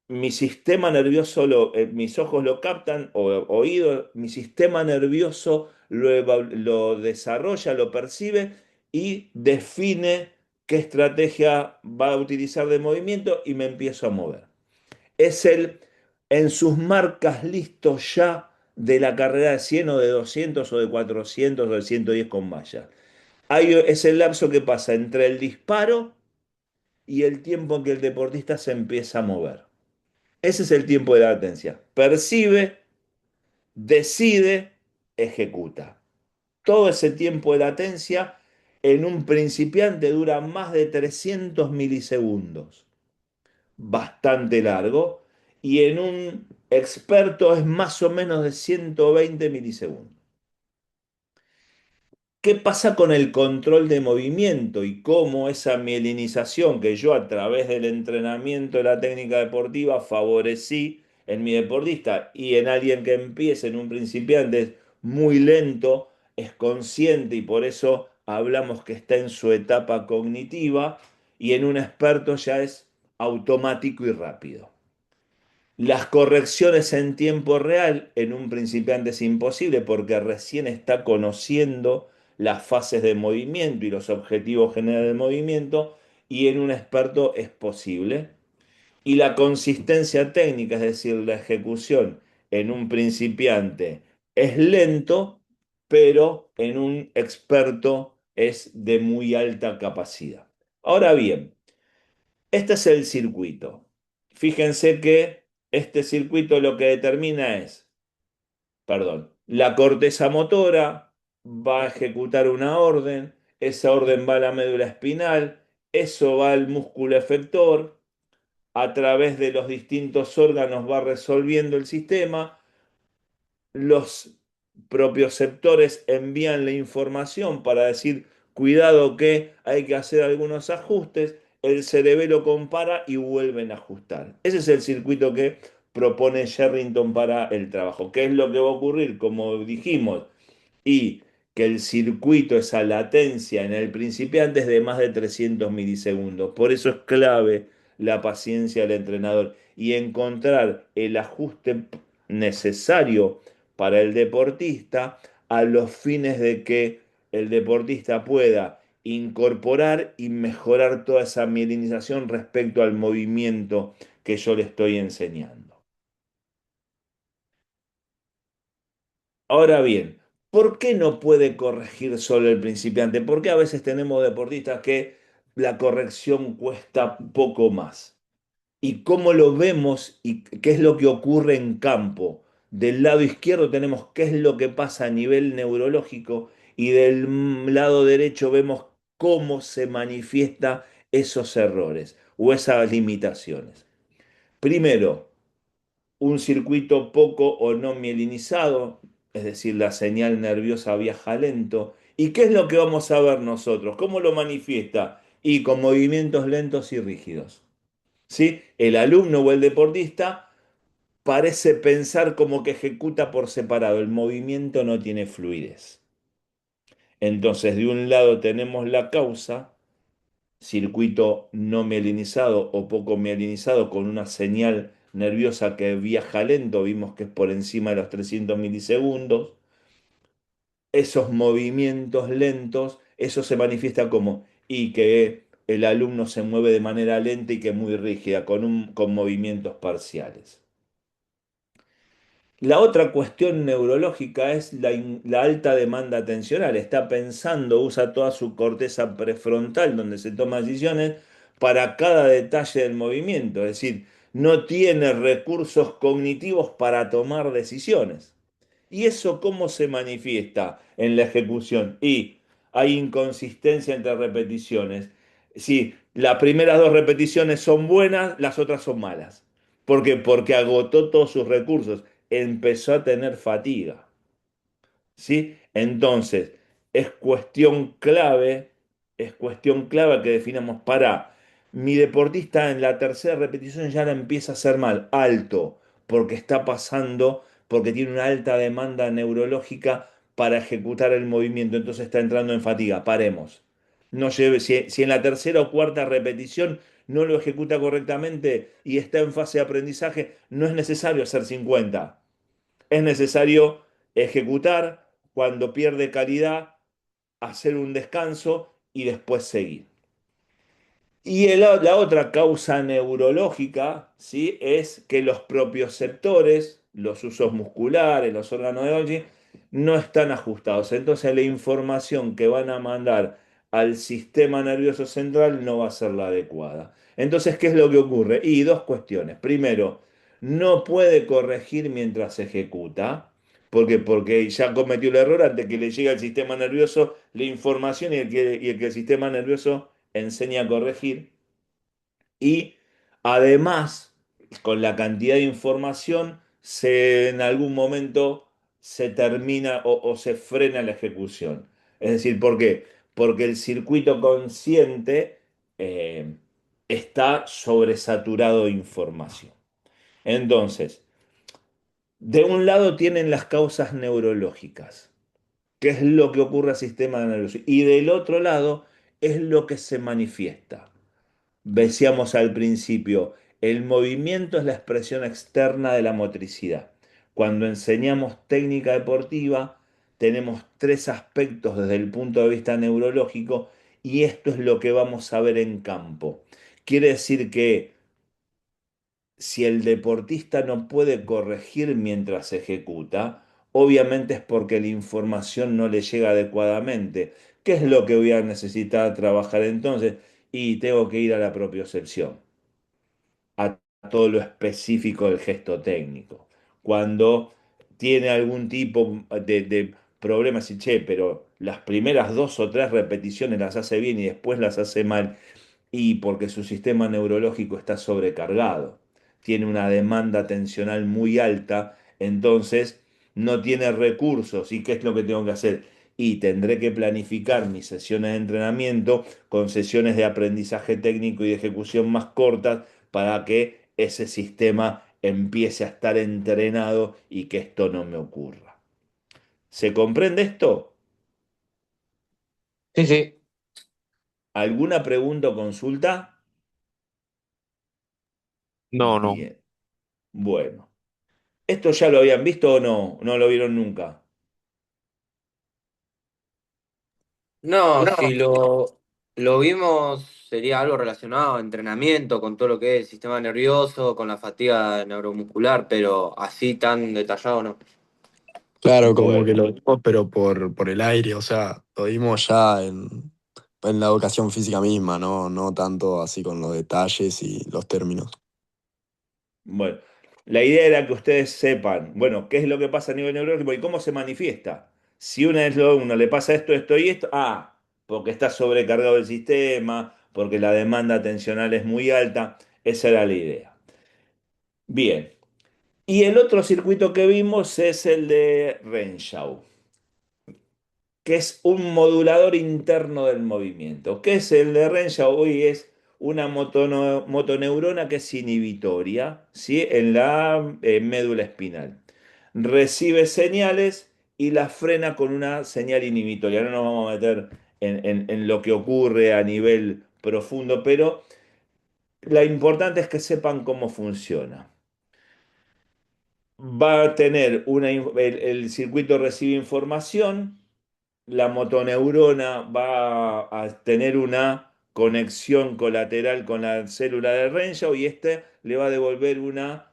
mi sistema nervioso, mis ojos lo captan, o oído, mi sistema nervioso lo desarrolla, lo percibe y define qué estrategia va a utilizar de movimiento y me empiezo a mover. Es el en sus marcas listo ya de la carrera de 100 o de 200 o de 400 o de 110 con malla. Es el lapso que pasa entre el disparo y el tiempo en que el deportista se empieza a mover. Ese es el tiempo de latencia. Percibe, decide, ejecuta. Todo ese tiempo de latencia en un principiante dura más de 300 milisegundos. Bastante largo. Y en un experto es más o menos de 120 milisegundos. ¿Qué pasa con el control de movimiento y cómo esa mielinización que yo a través del entrenamiento de la técnica deportiva favorecí en mi deportista y en alguien que empiece, en un principiante, es muy lento, es consciente y por eso hablamos que está en su etapa cognitiva y en un experto ya es automático y rápido? Las correcciones en tiempo real en un principiante es imposible porque recién está conociendo las fases de movimiento y los objetivos generales del movimiento, y en un experto es posible. Y la consistencia técnica, es decir, la ejecución en un principiante es lento, pero en un experto es de muy alta capacidad. Ahora bien, este es el circuito. Fíjense que este circuito lo que determina es, perdón, la corteza motora va a ejecutar una orden, esa orden va a la médula espinal, eso va al músculo efector, a través de los distintos órganos va resolviendo el sistema, los propioceptores envían la información para decir, cuidado que hay que hacer algunos ajustes, el cerebelo compara y vuelven a ajustar. Ese es el circuito que propone Sherrington para el trabajo. ¿Qué es lo que va a ocurrir? Como dijimos, y que el circuito, esa latencia en el principiante es de más de 300 milisegundos. Por eso es clave la paciencia del entrenador y encontrar el ajuste necesario para el deportista a los fines de que el deportista pueda incorporar y mejorar toda esa mielinización respecto al movimiento que yo le estoy enseñando. Ahora bien, ¿por qué no puede corregir solo el principiante? ¿Por qué a veces tenemos deportistas que la corrección cuesta poco más? ¿Y cómo lo vemos y qué es lo que ocurre en campo? Del lado izquierdo tenemos qué es lo que pasa a nivel neurológico y del lado derecho vemos cómo se manifiesta esos errores o esas limitaciones. Primero, un circuito poco o no mielinizado, es decir, la señal nerviosa viaja lento. ¿Y qué es lo que vamos a ver nosotros? ¿Cómo lo manifiesta? Y con movimientos lentos y rígidos. ¿Sí? El alumno o el deportista parece pensar como que ejecuta por separado, el movimiento no tiene fluidez. Entonces, de un lado tenemos la causa, circuito no mielinizado o poco mielinizado con una señal nerviosa que viaja lento, vimos que es por encima de los 300 milisegundos. Esos movimientos lentos, eso se manifiesta como y que el alumno se mueve de manera lenta y que muy rígida, con movimientos parciales. La otra cuestión neurológica es la alta demanda atencional. Está pensando, usa toda su corteza prefrontal donde se toman decisiones para cada detalle del movimiento. Es decir, no tiene recursos cognitivos para tomar decisiones. ¿Y eso cómo se manifiesta en la ejecución? Y hay inconsistencia entre repeticiones. Si las primeras dos repeticiones son buenas, las otras son malas. ¿Por qué? Porque agotó todos sus recursos, empezó a tener fatiga. ¿Sí? Entonces, es cuestión clave, es cuestión clave que definamos para mi deportista en la tercera repetición ya la empieza a hacer mal, alto, porque está pasando, porque tiene una alta demanda neurológica para ejecutar el movimiento, entonces está entrando en fatiga. Paremos. No lleve, si en la tercera o cuarta repetición no lo ejecuta correctamente y está en fase de aprendizaje, no es necesario hacer 50. Es necesario ejecutar, cuando pierde calidad, hacer un descanso y después seguir. Y la otra causa neurológica, ¿sí? Es que los propioceptores, los usos musculares, los órganos de Golgi, no están ajustados. Entonces la información que van a mandar al sistema nervioso central no va a ser la adecuada. Entonces, ¿qué es lo que ocurre? Y dos cuestiones. Primero, no puede corregir mientras ejecuta. ¿Por qué? Porque ya cometió el error antes que le llegue al sistema nervioso la información y el que el sistema nervioso enseña a corregir. Y además, con la cantidad de información, en algún momento se termina o se frena la ejecución. Es decir, ¿por qué? Porque el circuito consciente eh, está sobresaturado de información. Entonces, de un lado tienen las causas neurológicas, que es lo que ocurre al sistema nervioso, y del otro lado es lo que se manifiesta. Decíamos al principio, el movimiento es la expresión externa de la motricidad. Cuando enseñamos técnica deportiva, tenemos tres aspectos desde el punto de vista neurológico y esto es lo que vamos a ver en campo. Quiere decir que si el deportista no puede corregir mientras ejecuta, obviamente es porque la información no le llega adecuadamente. ¿Qué es lo que voy a necesitar trabajar entonces? Y tengo que ir a la propiocepción, a todo lo específico del gesto técnico. Cuando tiene algún tipo de problema, si che, pero las primeras dos o tres repeticiones las hace bien y después las hace mal, y porque su sistema neurológico está sobrecargado, tiene una demanda atencional muy alta, entonces no tiene recursos. ¿Y qué es lo que tengo que hacer? Y tendré que planificar mis sesiones de entrenamiento con sesiones de aprendizaje técnico y de ejecución más cortas para que ese sistema empiece a estar entrenado y que esto no me ocurra. ¿Se comprende esto? Sí, sí. ¿Alguna pregunta o consulta? No, no. Bien, bueno. ¿Esto ya lo habían visto o no? ¿No lo vieron nunca? No, No. si lo vimos sería algo relacionado a entrenamiento, con todo lo que es el sistema nervioso, con la fatiga neuromuscular, pero así tan detallado no. Claro, como que Bueno, lo vimos, pero por el aire, o sea, lo vimos ya en la educación física misma, ¿no? No tanto así con los detalles y los términos. bueno. La idea era que ustedes sepan, bueno, qué es lo que pasa a nivel neurológico y cómo se manifiesta. Si uno le pasa esto, esto y esto, porque está sobrecargado el sistema, porque la demanda atencional es muy alta. Esa era la idea. Bien. Y el otro circuito que vimos es el de Renshaw, que es un modulador interno del movimiento. ¿Qué es el de Renshaw? Hoy es una motoneurona que es inhibitoria, ¿sí? En la médula espinal. Recibe señales y las frena con una señal inhibitoria. No nos vamos a meter en lo que ocurre a nivel profundo, pero lo importante es que sepan cómo funciona. Va a tener el circuito recibe información, la motoneurona va a tener una conexión colateral con la célula de Renshaw y este le va a devolver una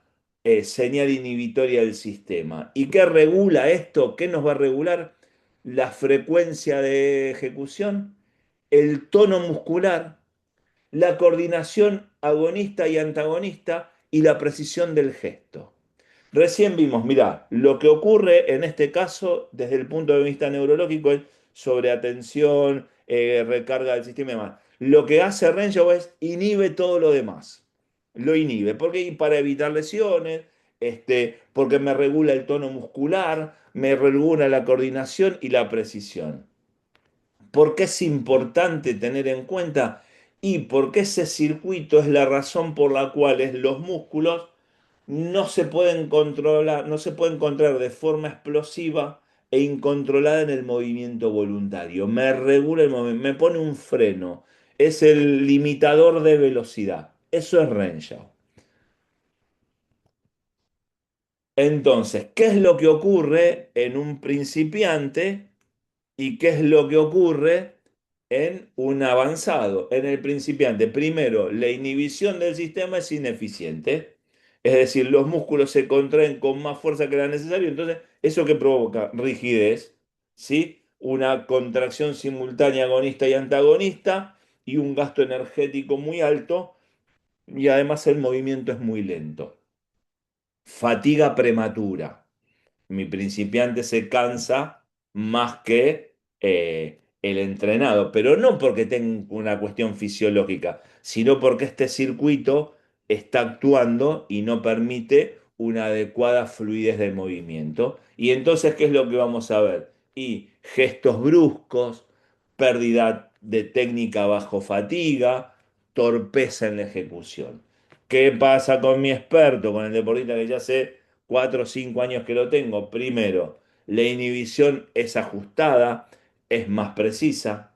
señal inhibitoria del sistema. ¿Y qué regula esto? ¿Qué nos va a regular? La frecuencia de ejecución, el tono muscular, la coordinación agonista y antagonista y la precisión del gesto. Recién vimos, mira, lo que ocurre en este caso desde el punto de vista neurológico es sobreatención, recarga del sistema y demás. Lo que hace Renshaw es inhibe todo lo demás. Lo inhibe, porque para evitar lesiones, porque me regula el tono muscular, me regula la coordinación y la precisión. ¿Por qué es importante tener en cuenta? Y porque ese circuito es la razón por la cual los músculos no se pueden controlar, no se pueden encontrar de forma explosiva e incontrolada en el movimiento voluntario. Me regula el movimiento, me pone un freno. Es el limitador de velocidad. Eso es Renshaw. Entonces, ¿qué es lo que ocurre en un principiante? ¿Y qué es lo que ocurre en un avanzado? En el principiante, primero, la inhibición del sistema es ineficiente, es decir, los músculos se contraen con más fuerza que la necesaria, entonces, ¿eso que provoca? Rigidez, ¿sí? Una contracción simultánea agonista y antagonista y un gasto energético muy alto y además el movimiento es muy lento. Fatiga prematura. Mi principiante se cansa más que el entrenado, pero no porque tenga una cuestión fisiológica, sino porque este circuito está actuando y no permite una adecuada fluidez del movimiento. Y entonces, ¿qué es lo que vamos a ver? y gestos bruscos, pérdida de técnica bajo fatiga, torpeza en la ejecución. ¿Qué pasa con mi experto, con el deportista que ya hace 4 o 5 años que lo tengo? Primero, la inhibición es ajustada, es más precisa,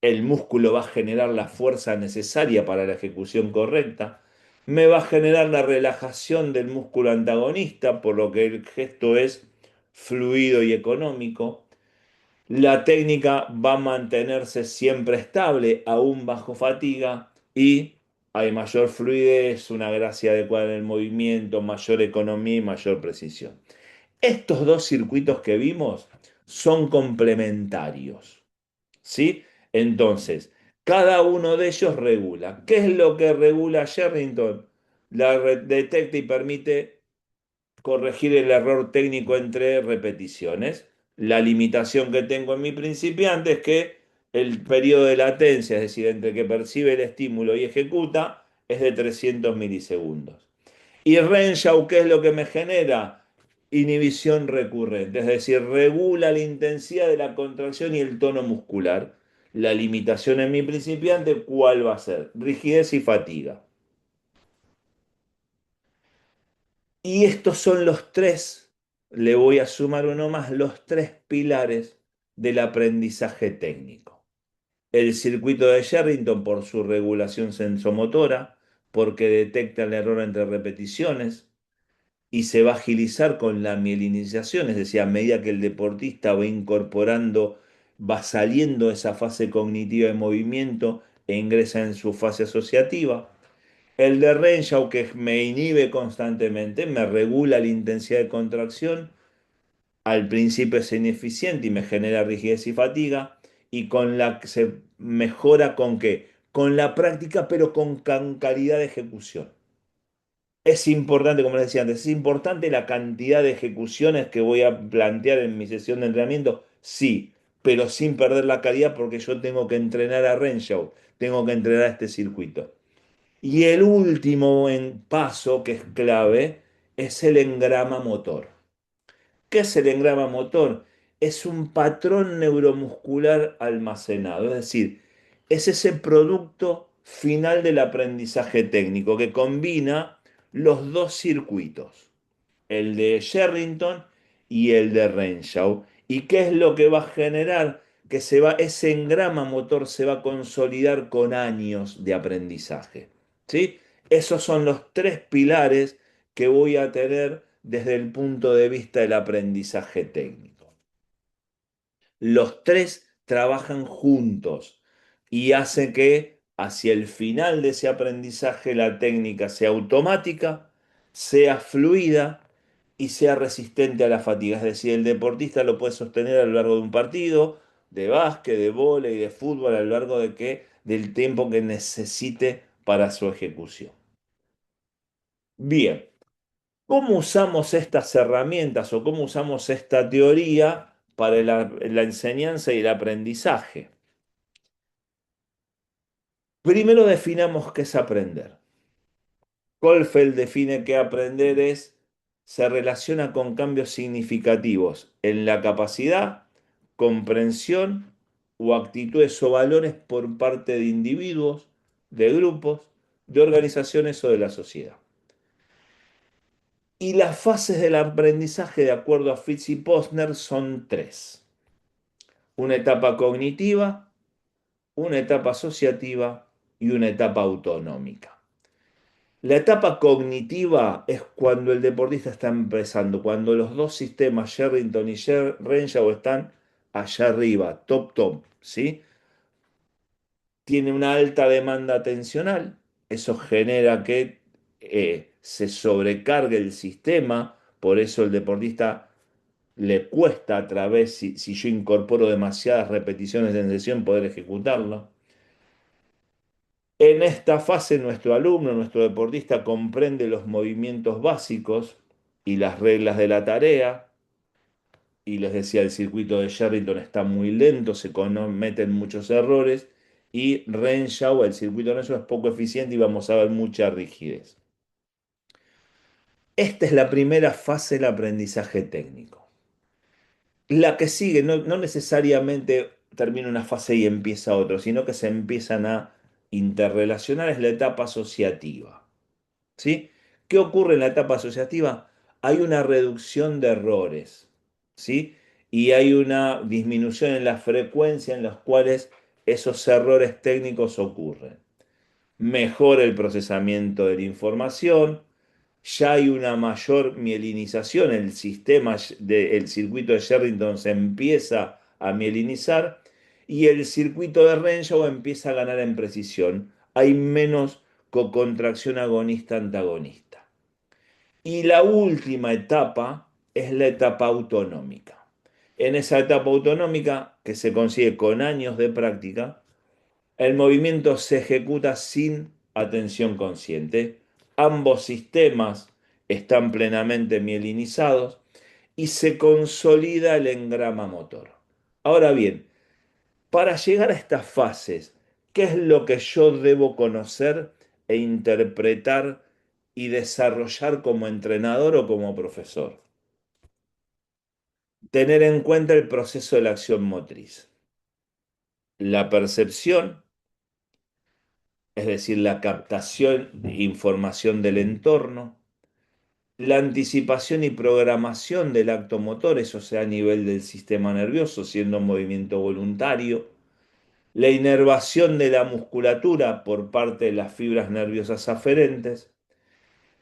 el músculo va a generar la fuerza necesaria para la ejecución correcta, me va a generar la relajación del músculo antagonista, por lo que el gesto es fluido y económico. La técnica va a mantenerse siempre estable, aún bajo fatiga, y hay mayor fluidez, una gracia adecuada en el movimiento, mayor economía y mayor precisión. Estos dos circuitos que vimos son complementarios, ¿sí? Entonces, cada uno de ellos regula. ¿Qué es lo que regula Sherrington? Detecta y permite corregir el error técnico entre repeticiones. La limitación que tengo en mi principiante es que el periodo de latencia, es decir, entre que percibe el estímulo y ejecuta, es de 300 milisegundos. Y Renshaw, ¿qué es lo que me genera? Inhibición recurrente, es decir, regula la intensidad de la contracción y el tono muscular. La limitación en mi principiante, ¿cuál va a ser? Rigidez y fatiga. Y estos son los tres, le voy a sumar uno más, los tres pilares del aprendizaje técnico. El circuito de Sherrington por su regulación sensomotora, porque detecta el error entre repeticiones y se va a agilizar con la mielinización, es decir, a medida que el deportista va incorporando, va saliendo de esa fase cognitiva de movimiento e ingresa en su fase asociativa. El de Renshaw, que me inhibe constantemente, me regula la intensidad de contracción, al principio es ineficiente y me genera rigidez y fatiga, y con la que se mejora con qué? Con la práctica, pero con calidad de ejecución. Es importante, como les decía antes, es importante la cantidad de ejecuciones que voy a plantear en mi sesión de entrenamiento, sí, pero sin perder la calidad porque yo tengo que entrenar a Renshaw, tengo que entrenar a este circuito. Y el último paso, que es clave, es el engrama motor. ¿Qué es el engrama motor? Es un patrón neuromuscular almacenado, es decir, es ese producto final del aprendizaje técnico que combina los dos circuitos, el de Sherrington y el de Renshaw. ¿Y qué es lo que va a generar? Que ese engrama motor se va a consolidar con años de aprendizaje. ¿Sí? Esos son los tres pilares que voy a tener desde el punto de vista del aprendizaje técnico. Los tres trabajan juntos y hacen que hacia el final de ese aprendizaje la técnica sea automática, sea fluida y sea resistente a la fatiga. Es decir, el deportista lo puede sostener a lo largo de un partido de básquet, de vóley, de fútbol, a lo largo del tiempo que necesite para su ejecución. Bien, ¿cómo usamos estas herramientas o cómo usamos esta teoría para la enseñanza y el aprendizaje? Primero definamos qué es aprender. Goldfeld define que aprender se relaciona con cambios significativos en la capacidad, comprensión o actitudes o valores por parte de individuos, de grupos, de organizaciones o de la sociedad. Y las fases del aprendizaje, de acuerdo a Fritz y Posner, son tres. Una etapa cognitiva, una etapa asociativa y una etapa autonómica. La etapa cognitiva es cuando el deportista está empezando, cuando los dos sistemas, Sherrington y Renshaw, están allá arriba, top top, ¿sí? Tiene una alta demanda atencional, eso genera que se sobrecargue el sistema, por eso el deportista le cuesta a través, si yo incorporo demasiadas repeticiones en sesión, poder ejecutarlo. En esta fase, nuestro alumno, nuestro deportista, comprende los movimientos básicos y las reglas de la tarea. Y les decía, el circuito de Sherrington está muy lento, se cometen muchos errores. Y Renshaw, el circuito de Renshaw, es poco eficiente y vamos a ver mucha rigidez. Esta es la primera fase del aprendizaje técnico. La que sigue no necesariamente termina una fase y empieza otra, sino que se empiezan a interrelacionar, es la etapa asociativa. ¿Sí? ¿Qué ocurre en la etapa asociativa? Hay una reducción de errores, ¿sí? Y hay una disminución en la frecuencia en las cuales esos errores técnicos ocurren. Mejora el procesamiento de la información, ya hay una mayor mielinización, el sistema del circuito de Sherrington se empieza a mielinizar y el circuito de Renshaw empieza a ganar en precisión. Hay menos cocontracción agonista-antagonista. Y la última etapa es la etapa autonómica. En esa etapa autonómica, que se consigue con años de práctica, el movimiento se ejecuta sin atención consciente. Ambos sistemas están plenamente mielinizados y se consolida el engrama motor. Ahora bien, para llegar a estas fases, ¿qué es lo que yo debo conocer e interpretar y desarrollar como entrenador o como profesor? Tener en cuenta el proceso de la acción motriz, la percepción, es decir, la captación de información del entorno, la anticipación y programación del acto motor, eso sea a nivel del sistema nervioso, siendo un movimiento voluntario, la inervación de la musculatura por parte de las fibras nerviosas aferentes,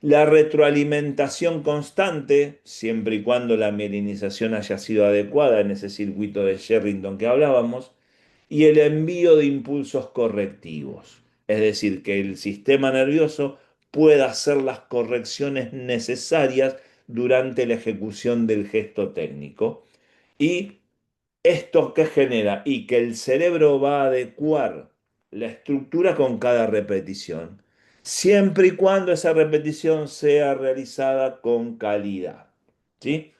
la retroalimentación constante, siempre y cuando la mielinización haya sido adecuada en ese circuito de Sherrington que hablábamos, y el envío de impulsos correctivos. Es decir, que el sistema nervioso pueda hacer las correcciones necesarias durante la ejecución del gesto técnico. ¿Y esto qué genera? Y que el cerebro va a adecuar la estructura con cada repetición, siempre y cuando esa repetición sea realizada con calidad. ¿Sí?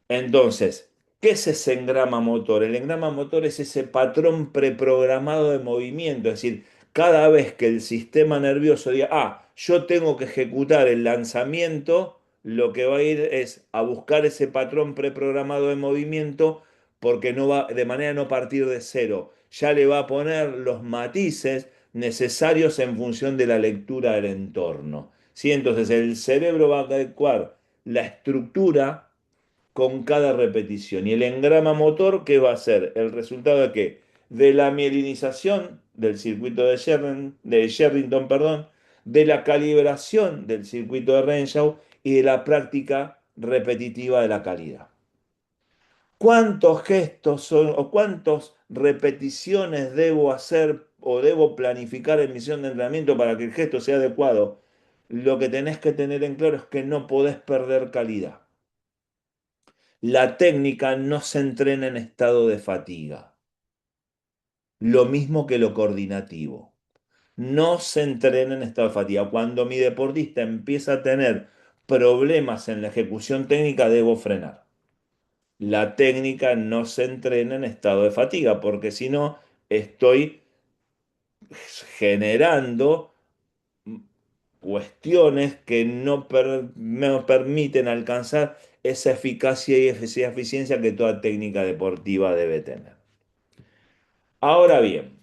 Entonces, ¿qué es ese engrama motor? El engrama motor es ese patrón preprogramado de movimiento, es decir, cada vez que el sistema nervioso diga, yo tengo que ejecutar el lanzamiento, lo que va a ir es a buscar ese patrón preprogramado de movimiento porque no va, de manera a no partir de cero, ya le va a poner los matices necesarios en función de la lectura del entorno. ¿Sí? Entonces, el cerebro va a adecuar la estructura con cada repetición. Y el engrama motor, ¿qué va a ser? El resultado de qué? De la mielinización del circuito de Sherrington, perdón, de la calibración del circuito de Renshaw y de la práctica repetitiva de la calidad. ¿Cuántos gestos son o cuántas repeticiones debo hacer o debo planificar en misión de entrenamiento para que el gesto sea adecuado? Lo que tenés que tener en claro es que no podés perder calidad. La técnica no se entrena en estado de fatiga, lo mismo que lo coordinativo. No se entrena en estado de fatiga. Cuando mi deportista empieza a tener problemas en la ejecución técnica, debo frenar. La técnica no se entrena en estado de fatiga, porque si no, estoy generando cuestiones que no me permiten alcanzar esa eficacia y esa eficiencia que toda técnica deportiva debe tener. Ahora bien,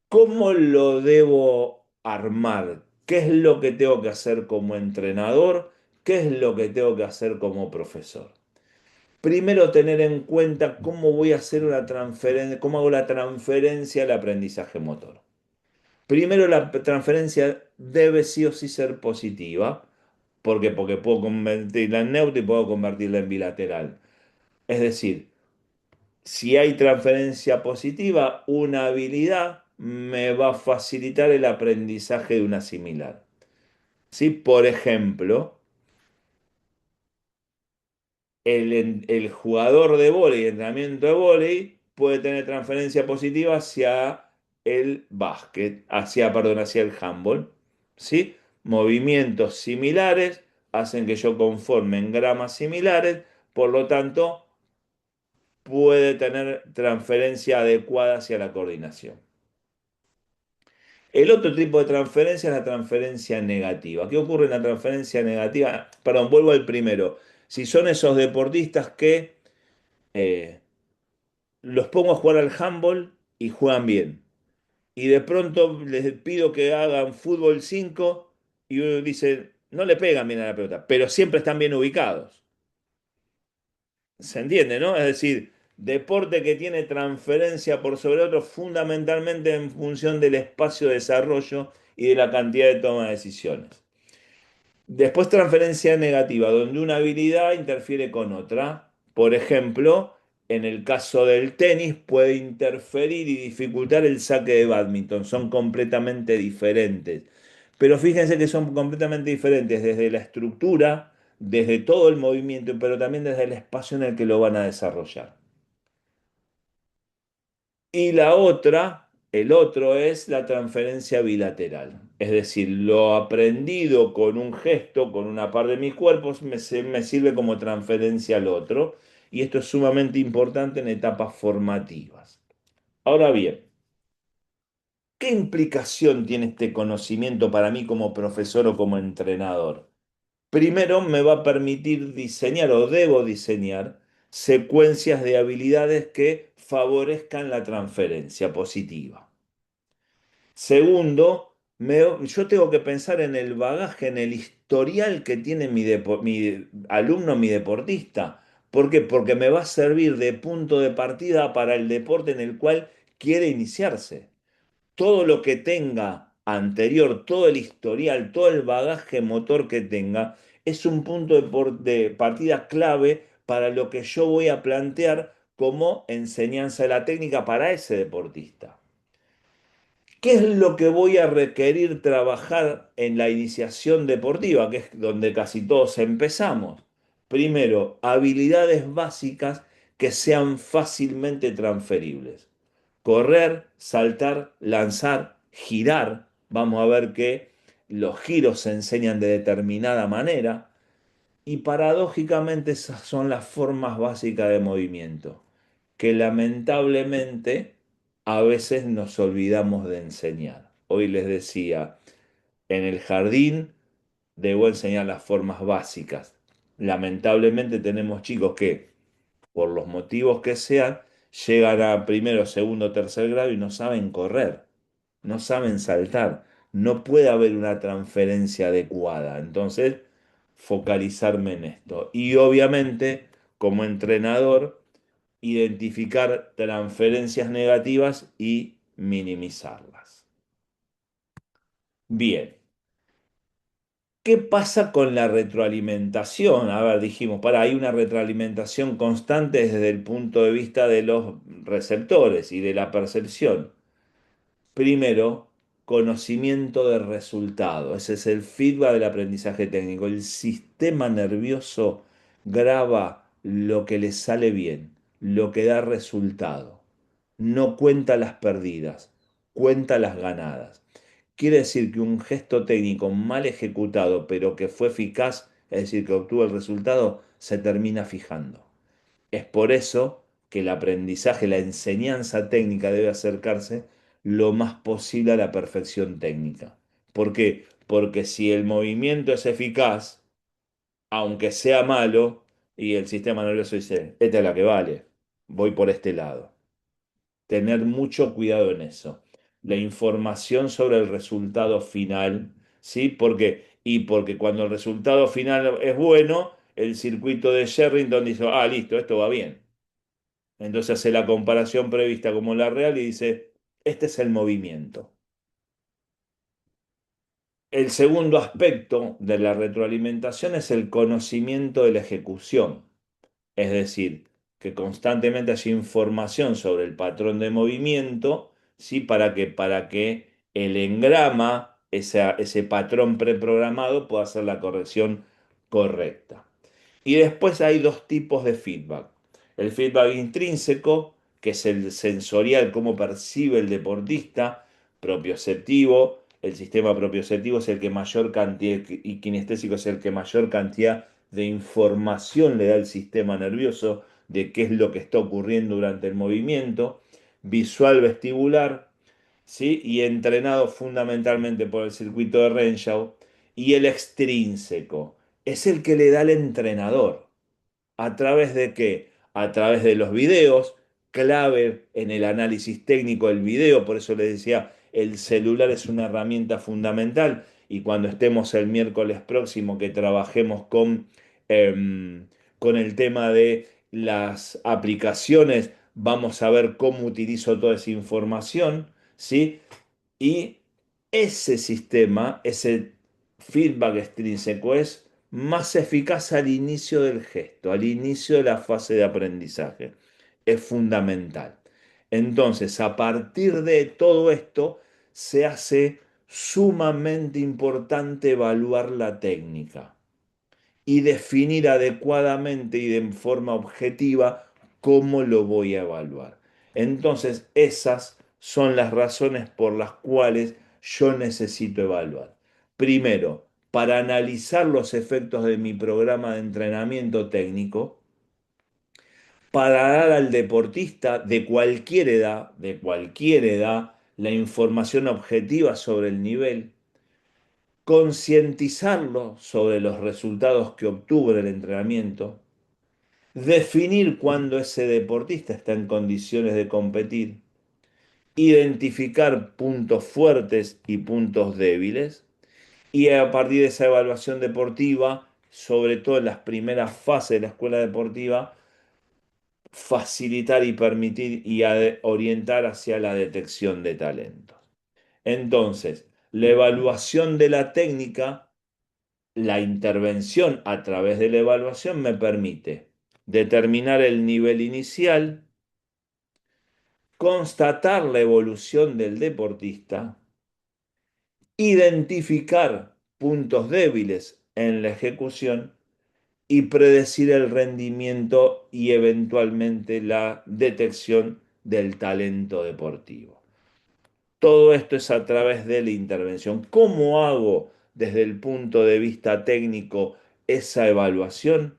¿cómo lo debo armar? ¿Qué es lo que tengo que hacer como entrenador? ¿Qué es lo que tengo que hacer como profesor? Primero, tener en cuenta cómo voy a hacer una transferencia, cómo hago la transferencia al aprendizaje motor. Primero, la transferencia debe sí o sí ser positiva. ¿Por qué? Porque puedo convertirla en neutro y puedo convertirla en bilateral. Es decir, si hay transferencia positiva, una habilidad me va a facilitar el aprendizaje de una similar. ¿Sí? Por ejemplo, el jugador de vóley, entrenamiento de vóley, puede tener transferencia positiva hacia el básquet, perdón, hacia el handball. ¿Sí? Movimientos similares hacen que yo conforme en gramas similares, por lo tanto, puede tener transferencia adecuada hacia la coordinación. El otro tipo de transferencia es la transferencia negativa. ¿Qué ocurre en la transferencia negativa? Perdón, vuelvo al primero. Si son esos deportistas que Eh, los pongo a jugar al handball y juegan bien. Y de pronto les pido que hagan fútbol 5 y uno dice, no le pegan bien a la pelota, pero siempre están bien ubicados. ¿Se entiende, no? Es decir, deporte que tiene transferencia por sobre otro fundamentalmente en función del espacio de desarrollo y de la cantidad de toma de decisiones. Después transferencia negativa, donde una habilidad interfiere con otra. Por ejemplo, en el caso del tenis puede interferir y dificultar el saque de bádminton. Son completamente diferentes. Pero fíjense que son completamente diferentes desde la estructura, desde todo el movimiento, pero también desde el espacio en el que lo van a desarrollar. Y la otra, el otro es la transferencia bilateral. Es decir, lo aprendido con un gesto, con una parte de mis cuerpos, me sirve como transferencia al otro. Y esto es sumamente importante en etapas formativas. Ahora bien, ¿qué implicación tiene este conocimiento para mí como profesor o como entrenador? Primero, me va a permitir diseñar o debo diseñar secuencias de habilidades que favorezcan la transferencia positiva. Segundo, yo tengo que pensar en el bagaje, en el historial que tiene mi alumno, mi deportista. ¿Por qué? Porque me va a servir de punto de partida para el deporte en el cual quiere iniciarse. Todo lo que tenga anterior, todo el historial, todo el bagaje motor que tenga, es un punto de partida clave para lo que yo voy a plantear como enseñanza de la técnica para ese deportista. ¿Qué es lo que voy a requerir trabajar en la iniciación deportiva, que es donde casi todos empezamos? Primero, habilidades básicas que sean fácilmente transferibles. Correr, saltar, lanzar, girar. Vamos a ver que los giros se enseñan de determinada manera. Y paradójicamente esas son las formas básicas de movimiento, que lamentablemente a veces nos olvidamos de enseñar. Hoy les decía, en el jardín debo enseñar las formas básicas. Lamentablemente tenemos chicos que, por los motivos que sean, llegan a primero, segundo, tercer grado y no saben correr, no saben saltar. No puede haber una transferencia adecuada. Entonces, focalizarme en esto. Y obviamente, como entrenador, identificar transferencias negativas y minimizarlas. Bien. ¿Qué pasa con la retroalimentación? A ver, dijimos, hay una retroalimentación constante desde el punto de vista de los receptores y de la percepción. Primero, conocimiento del resultado. Ese es el feedback del aprendizaje técnico. El sistema nervioso graba lo que le sale bien, lo que da resultado. No cuenta las perdidas, cuenta las ganadas. Quiere decir que un gesto técnico mal ejecutado, pero que fue eficaz, es decir, que obtuvo el resultado, se termina fijando. Es por eso que el aprendizaje, la enseñanza técnica debe acercarse lo más posible a la perfección técnica. ¿Por qué? Porque si el movimiento es eficaz, aunque sea malo, y el sistema nervioso dice, esta es la que vale, voy por este lado. Tener mucho cuidado en eso. La información sobre el resultado final, ¿sí? Porque cuando el resultado final es bueno, el circuito de Sherrington dice, ah, listo, esto va bien. Entonces hace la comparación prevista como la real y dice, este es el movimiento. El segundo aspecto de la retroalimentación es el conocimiento de la ejecución. Es decir, que constantemente haya información sobre el patrón de movimiento, ¿sí? Para que el engrama, ese patrón preprogramado, pueda hacer la corrección correcta. Y después hay dos tipos de feedback. El feedback intrínseco, que es el sensorial, cómo percibe el deportista, propioceptivo. El sistema propioceptivo es el que mayor cantidad, y kinestésico es el que mayor cantidad de información le da al sistema nervioso de qué es lo que está ocurriendo durante el movimiento. Visual vestibular, ¿sí? Y entrenado fundamentalmente por el circuito de Renshaw. Y el extrínseco es el que le da el entrenador. ¿A través de qué? a través de los videos, clave en el análisis técnico del video, por eso les decía, el celular es una herramienta fundamental y cuando estemos el miércoles próximo que trabajemos con el tema de las aplicaciones, vamos a ver cómo utilizo toda esa información, ¿sí? Y ese sistema, ese feedback extrínseco es más eficaz al inicio del gesto, al inicio de la fase de aprendizaje. Es fundamental. Entonces, a partir de todo esto, se hace sumamente importante evaluar la técnica y definir adecuadamente y de forma objetiva cómo lo voy a evaluar. Entonces, esas son las razones por las cuales yo necesito evaluar. Primero, para analizar los efectos de mi programa de entrenamiento técnico, para dar al deportista de cualquier edad, la información objetiva sobre el nivel, concientizarlo sobre los resultados que obtuvo en el entrenamiento, definir cuándo ese deportista está en condiciones de competir, identificar puntos fuertes y puntos débiles, y a partir de esa evaluación deportiva, sobre todo en las primeras fases de la escuela deportiva, facilitar y permitir y orientar hacia la detección de talentos. Entonces, la evaluación de la técnica, la intervención a través de la evaluación me permite determinar el nivel inicial, constatar la evolución del deportista, identificar puntos débiles en la ejecución y predecir el rendimiento y eventualmente la detección del talento deportivo. Todo esto es a través de la intervención. ¿Cómo hago desde el punto de vista técnico esa evaluación?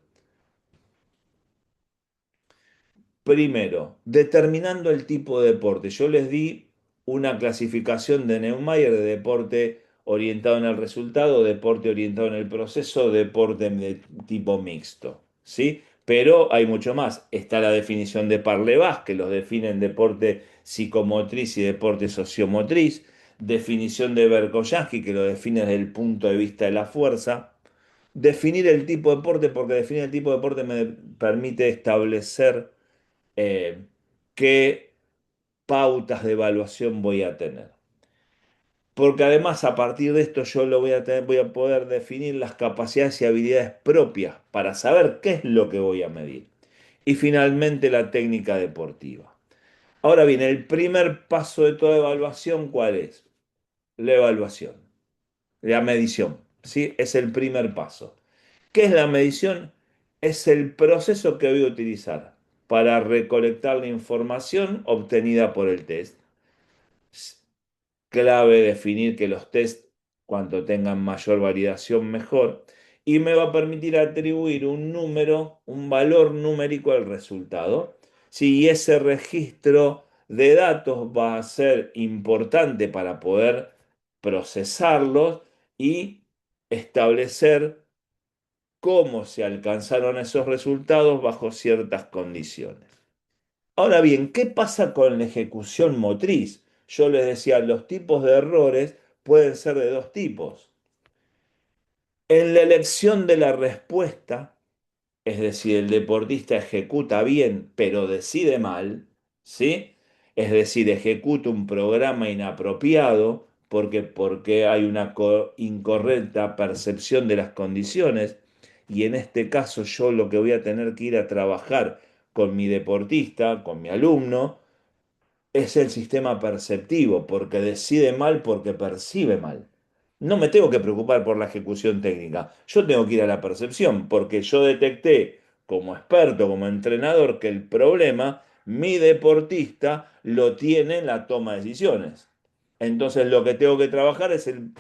Primero, determinando el tipo de deporte. Yo les di una clasificación de Neumayer de deporte orientado en el resultado, deporte orientado en el proceso, deporte de tipo mixto, ¿sí? Pero hay mucho más. Está la definición de Parlevas, que los define en deporte psicomotriz y deporte sociomotriz. Definición de Berkoyanski, que lo define desde el punto de vista de la fuerza. Definir el tipo de deporte, porque definir el tipo de deporte me permite establecer eh, qué pautas de evaluación voy a tener. Porque además a partir de esto yo voy a poder definir las capacidades y habilidades propias para saber qué es lo que voy a medir. Y finalmente la técnica deportiva. Ahora bien, el primer paso de toda evaluación, ¿cuál es? La evaluación, la medición, ¿sí? Es el primer paso. ¿Qué es la medición? Es el proceso que voy a utilizar para recolectar la información obtenida por el test. Es clave definir que los test, cuanto tengan mayor validación, mejor. Y me va a permitir atribuir un número, un valor numérico al resultado. Si ese registro de datos va a ser importante para poder procesarlos y establecer cómo se alcanzaron esos resultados bajo ciertas condiciones. Ahora bien, ¿qué pasa con la ejecución motriz? Yo les decía, los tipos de errores pueden ser de dos tipos. En la elección de la respuesta, es decir, el deportista ejecuta bien, pero decide mal, ¿sí? Es decir, ejecuta un programa inapropiado porque hay una incorrecta percepción de las condiciones. Y en este caso yo lo que voy a tener que ir a trabajar con mi deportista, con mi alumno, es el sistema perceptivo, porque decide mal porque percibe mal. No me tengo que preocupar por la ejecución técnica, yo tengo que ir a la percepción, porque yo detecté como experto, como entrenador, que el problema, mi deportista lo tiene en la toma de decisiones. Entonces lo que tengo que trabajar es el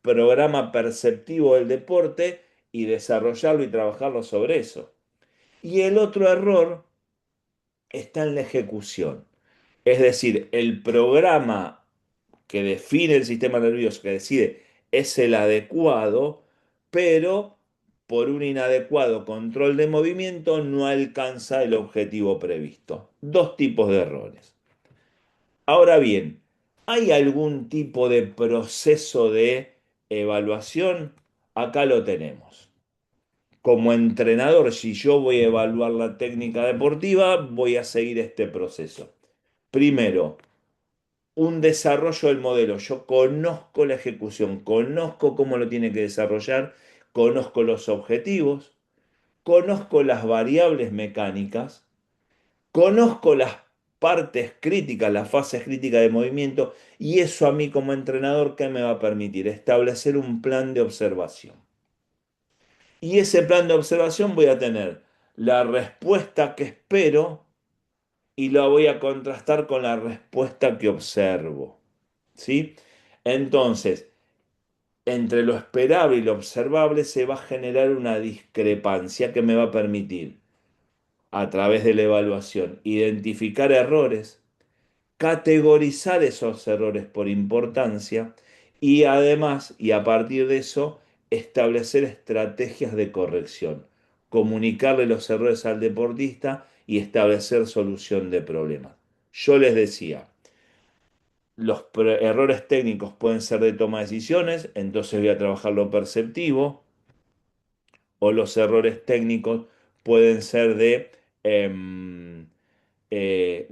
programa perceptivo del deporte y desarrollarlo y trabajarlo sobre eso. Y el otro error está en la ejecución. Es decir, el programa que define el sistema nervioso, que decide, es el adecuado, pero por un inadecuado control de movimiento no alcanza el objetivo previsto. Dos tipos de errores. Ahora bien, ¿hay algún tipo de proceso de evaluación? Acá lo tenemos. Como entrenador, si yo voy a evaluar la técnica deportiva, voy a seguir este proceso. Primero, un desarrollo del modelo. Yo conozco la ejecución, conozco cómo lo tiene que desarrollar, conozco los objetivos, conozco las variables mecánicas, conozco las partes críticas, las fases críticas de movimiento, y eso a mí como entrenador, ¿qué me va a permitir? Establecer un plan de observación. Y ese plan de observación voy a tener la respuesta que espero y la voy a contrastar con la respuesta que observo. ¿Sí? Entonces, entre lo esperable y lo observable se va a generar una discrepancia que me va a permitir, a través de la evaluación, identificar errores, categorizar esos errores por importancia y además, y a partir de eso, establecer estrategias de corrección, comunicarle los errores al deportista y establecer solución de problemas. Yo les decía, los errores técnicos pueden ser de toma de decisiones, entonces voy a trabajar lo perceptivo, o los errores técnicos pueden ser de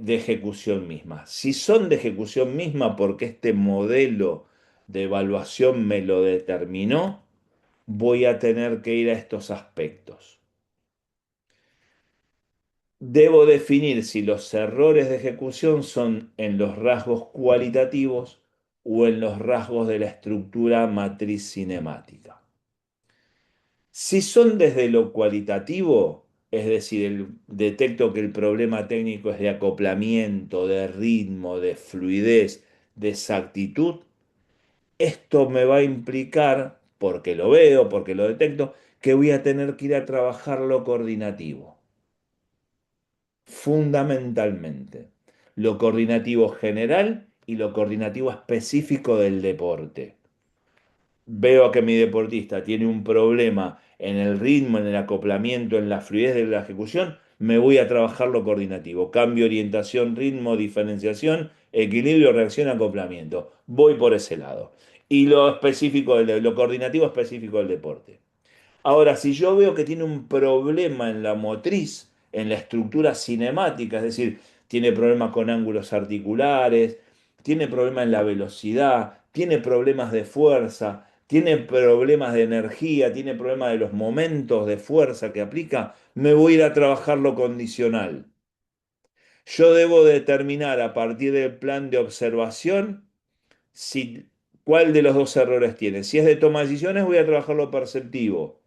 ejecución misma. Si son de ejecución misma porque este modelo de evaluación me lo determinó, voy a tener que ir a estos aspectos. Debo definir si los errores de ejecución son en los rasgos cualitativos o en los rasgos de la estructura matriz cinemática. Si son desde lo cualitativo, es decir, detecto que el problema técnico es de acoplamiento, de ritmo, de fluidez, de exactitud, esto me va a implicar, porque lo veo, porque lo detecto, que voy a tener que ir a trabajar lo coordinativo. Fundamentalmente, lo coordinativo general y lo coordinativo específico del deporte. Veo que mi deportista tiene un problema en el ritmo, en el acoplamiento, en la fluidez de la ejecución, me voy a trabajar lo coordinativo. Cambio, orientación, ritmo, diferenciación, equilibrio, reacción, acoplamiento. Voy por ese lado. Y lo específico, lo coordinativo específico del deporte. Ahora, si yo veo que tiene un problema en la motriz, en la estructura cinemática, es decir, tiene problemas con ángulos articulares, tiene problemas en la velocidad, tiene problemas de fuerza, tiene problemas de energía, tiene problemas de los momentos de fuerza que aplica, me voy a ir a trabajar lo condicional. Yo debo determinar a partir del plan de observación si, cuál de los dos errores tiene. Si es de toma de decisiones, voy a trabajar lo perceptivo.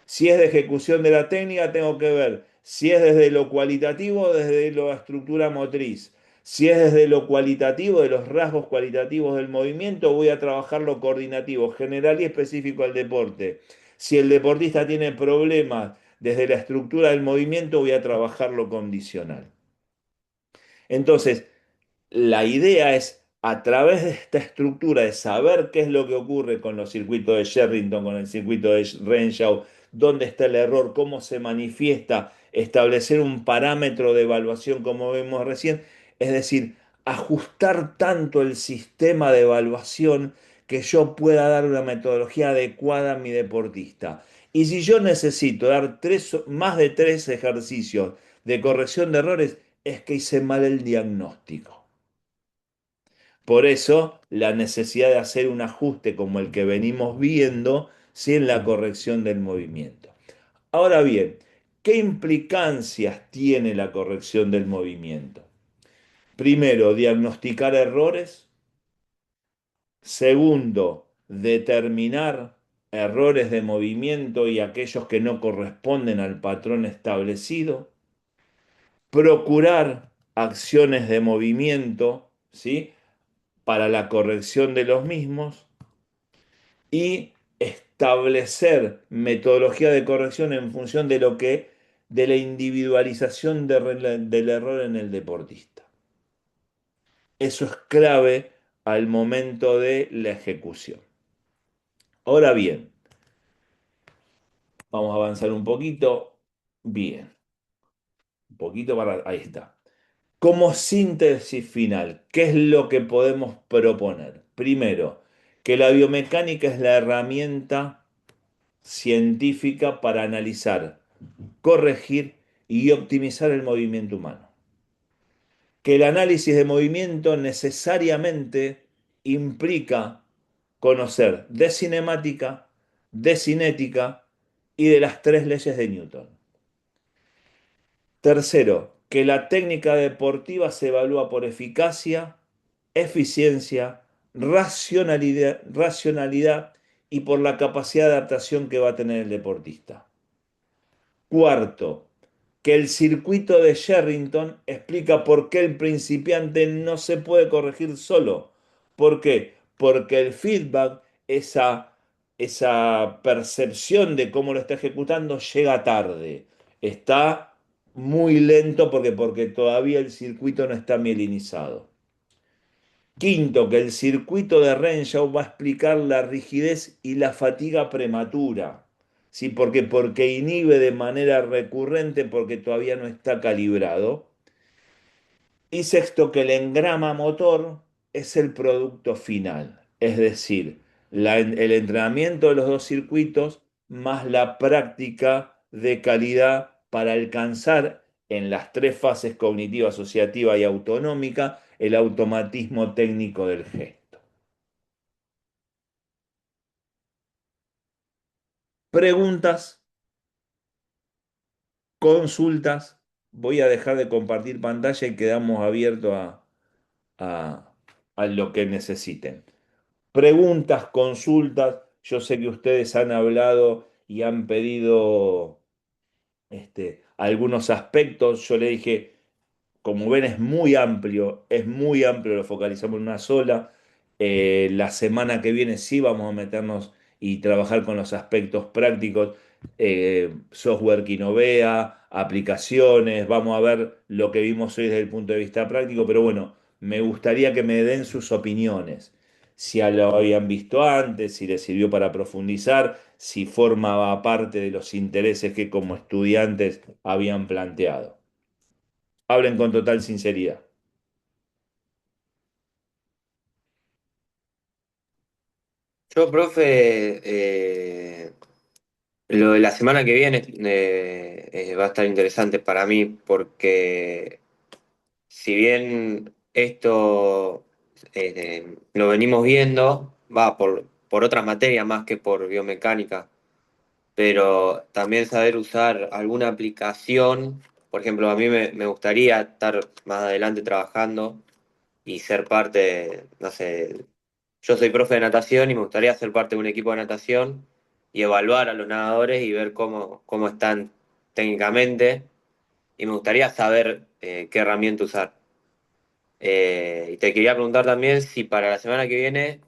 Si es de ejecución de la técnica, tengo que ver si es desde lo cualitativo o desde la estructura motriz. Si es desde lo cualitativo, de los rasgos cualitativos del movimiento, voy a trabajar lo coordinativo, general y específico al deporte. Si el deportista tiene problemas desde la estructura del movimiento, voy a trabajar lo condicional. Entonces, la idea es, a través de esta estructura de saber qué es lo que ocurre con los circuitos de Sherrington, con el circuito de Renshaw, dónde está el error, cómo se manifiesta, establecer un parámetro de evaluación como vemos recién, es decir, ajustar tanto el sistema de evaluación que yo pueda dar una metodología adecuada a mi deportista. Y si yo necesito dar más de 3 ejercicios de corrección de errores, es que hice mal el diagnóstico. Por eso, la necesidad de hacer un ajuste como el que venimos viendo, sí, en la corrección del movimiento. Ahora bien, ¿qué implicancias tiene la corrección del movimiento? Primero, diagnosticar errores. Segundo, determinar errores de movimiento y aquellos que no corresponden al patrón establecido. Procurar acciones de movimiento, ¿sí?, para la corrección de los mismos y establecer metodología de corrección en función de lo que de la individualización del error en el deportista. Eso es clave al momento de la ejecución. Ahora bien, Vamos a avanzar un poquito. Bien, un poquito para... Ahí está. Como síntesis final, ¿qué es lo que podemos proponer? Primero, que la biomecánica es la herramienta científica para analizar, corregir y optimizar el movimiento humano. Que el análisis de movimiento necesariamente implica conocer de cinemática, de cinética y de las tres leyes de Newton. Tercero, que la técnica deportiva se evalúa por eficacia, eficiencia, racionalidad y por la capacidad de adaptación que va a tener el deportista. Cuarto, que el circuito de Sherrington explica por qué el principiante no se puede corregir solo. ¿Por qué? Porque el feedback, esa percepción de cómo lo está ejecutando, llega tarde. Está muy lento porque todavía el circuito no está mielinizado. Quinto, que el circuito de Renshaw va a explicar la rigidez y la fatiga prematura. ¿Sí? ¿Por qué? Porque inhibe de manera recurrente porque todavía no está calibrado. Y sexto, que el engrama motor es el producto final. Es decir, el entrenamiento de los dos circuitos más la práctica de calidad para alcanzar en las tres fases cognitiva, asociativa y autonómica el automatismo técnico del gesto. Preguntas, consultas. Voy a dejar de compartir pantalla y quedamos abiertos a, a lo que necesiten. Preguntas, consultas. Yo sé que ustedes han hablado y han pedido algunos aspectos. Yo le dije, como ven, es muy amplio, lo focalizamos en una sola. La semana que viene sí vamos a meternos y trabajar con los aspectos prácticos, software Kinovea, aplicaciones, vamos a ver lo que vimos hoy desde el punto de vista práctico, pero bueno, me gustaría que me den sus opiniones, si ya lo habían visto antes, si les sirvió para profundizar, si formaba parte de los intereses que como estudiantes habían planteado. Hablen con total sinceridad. Yo, profe, lo de la semana que viene va a estar interesante para mí porque si bien esto lo venimos viendo, va por otras materias más que por biomecánica, pero también saber usar alguna aplicación, por ejemplo, a mí me gustaría estar más adelante trabajando y ser parte, no sé, yo soy profe de natación y me gustaría ser parte de un equipo de natación y evaluar a los nadadores y ver cómo están técnicamente y me gustaría saber qué herramienta usar. Y te quería preguntar también si para la semana que viene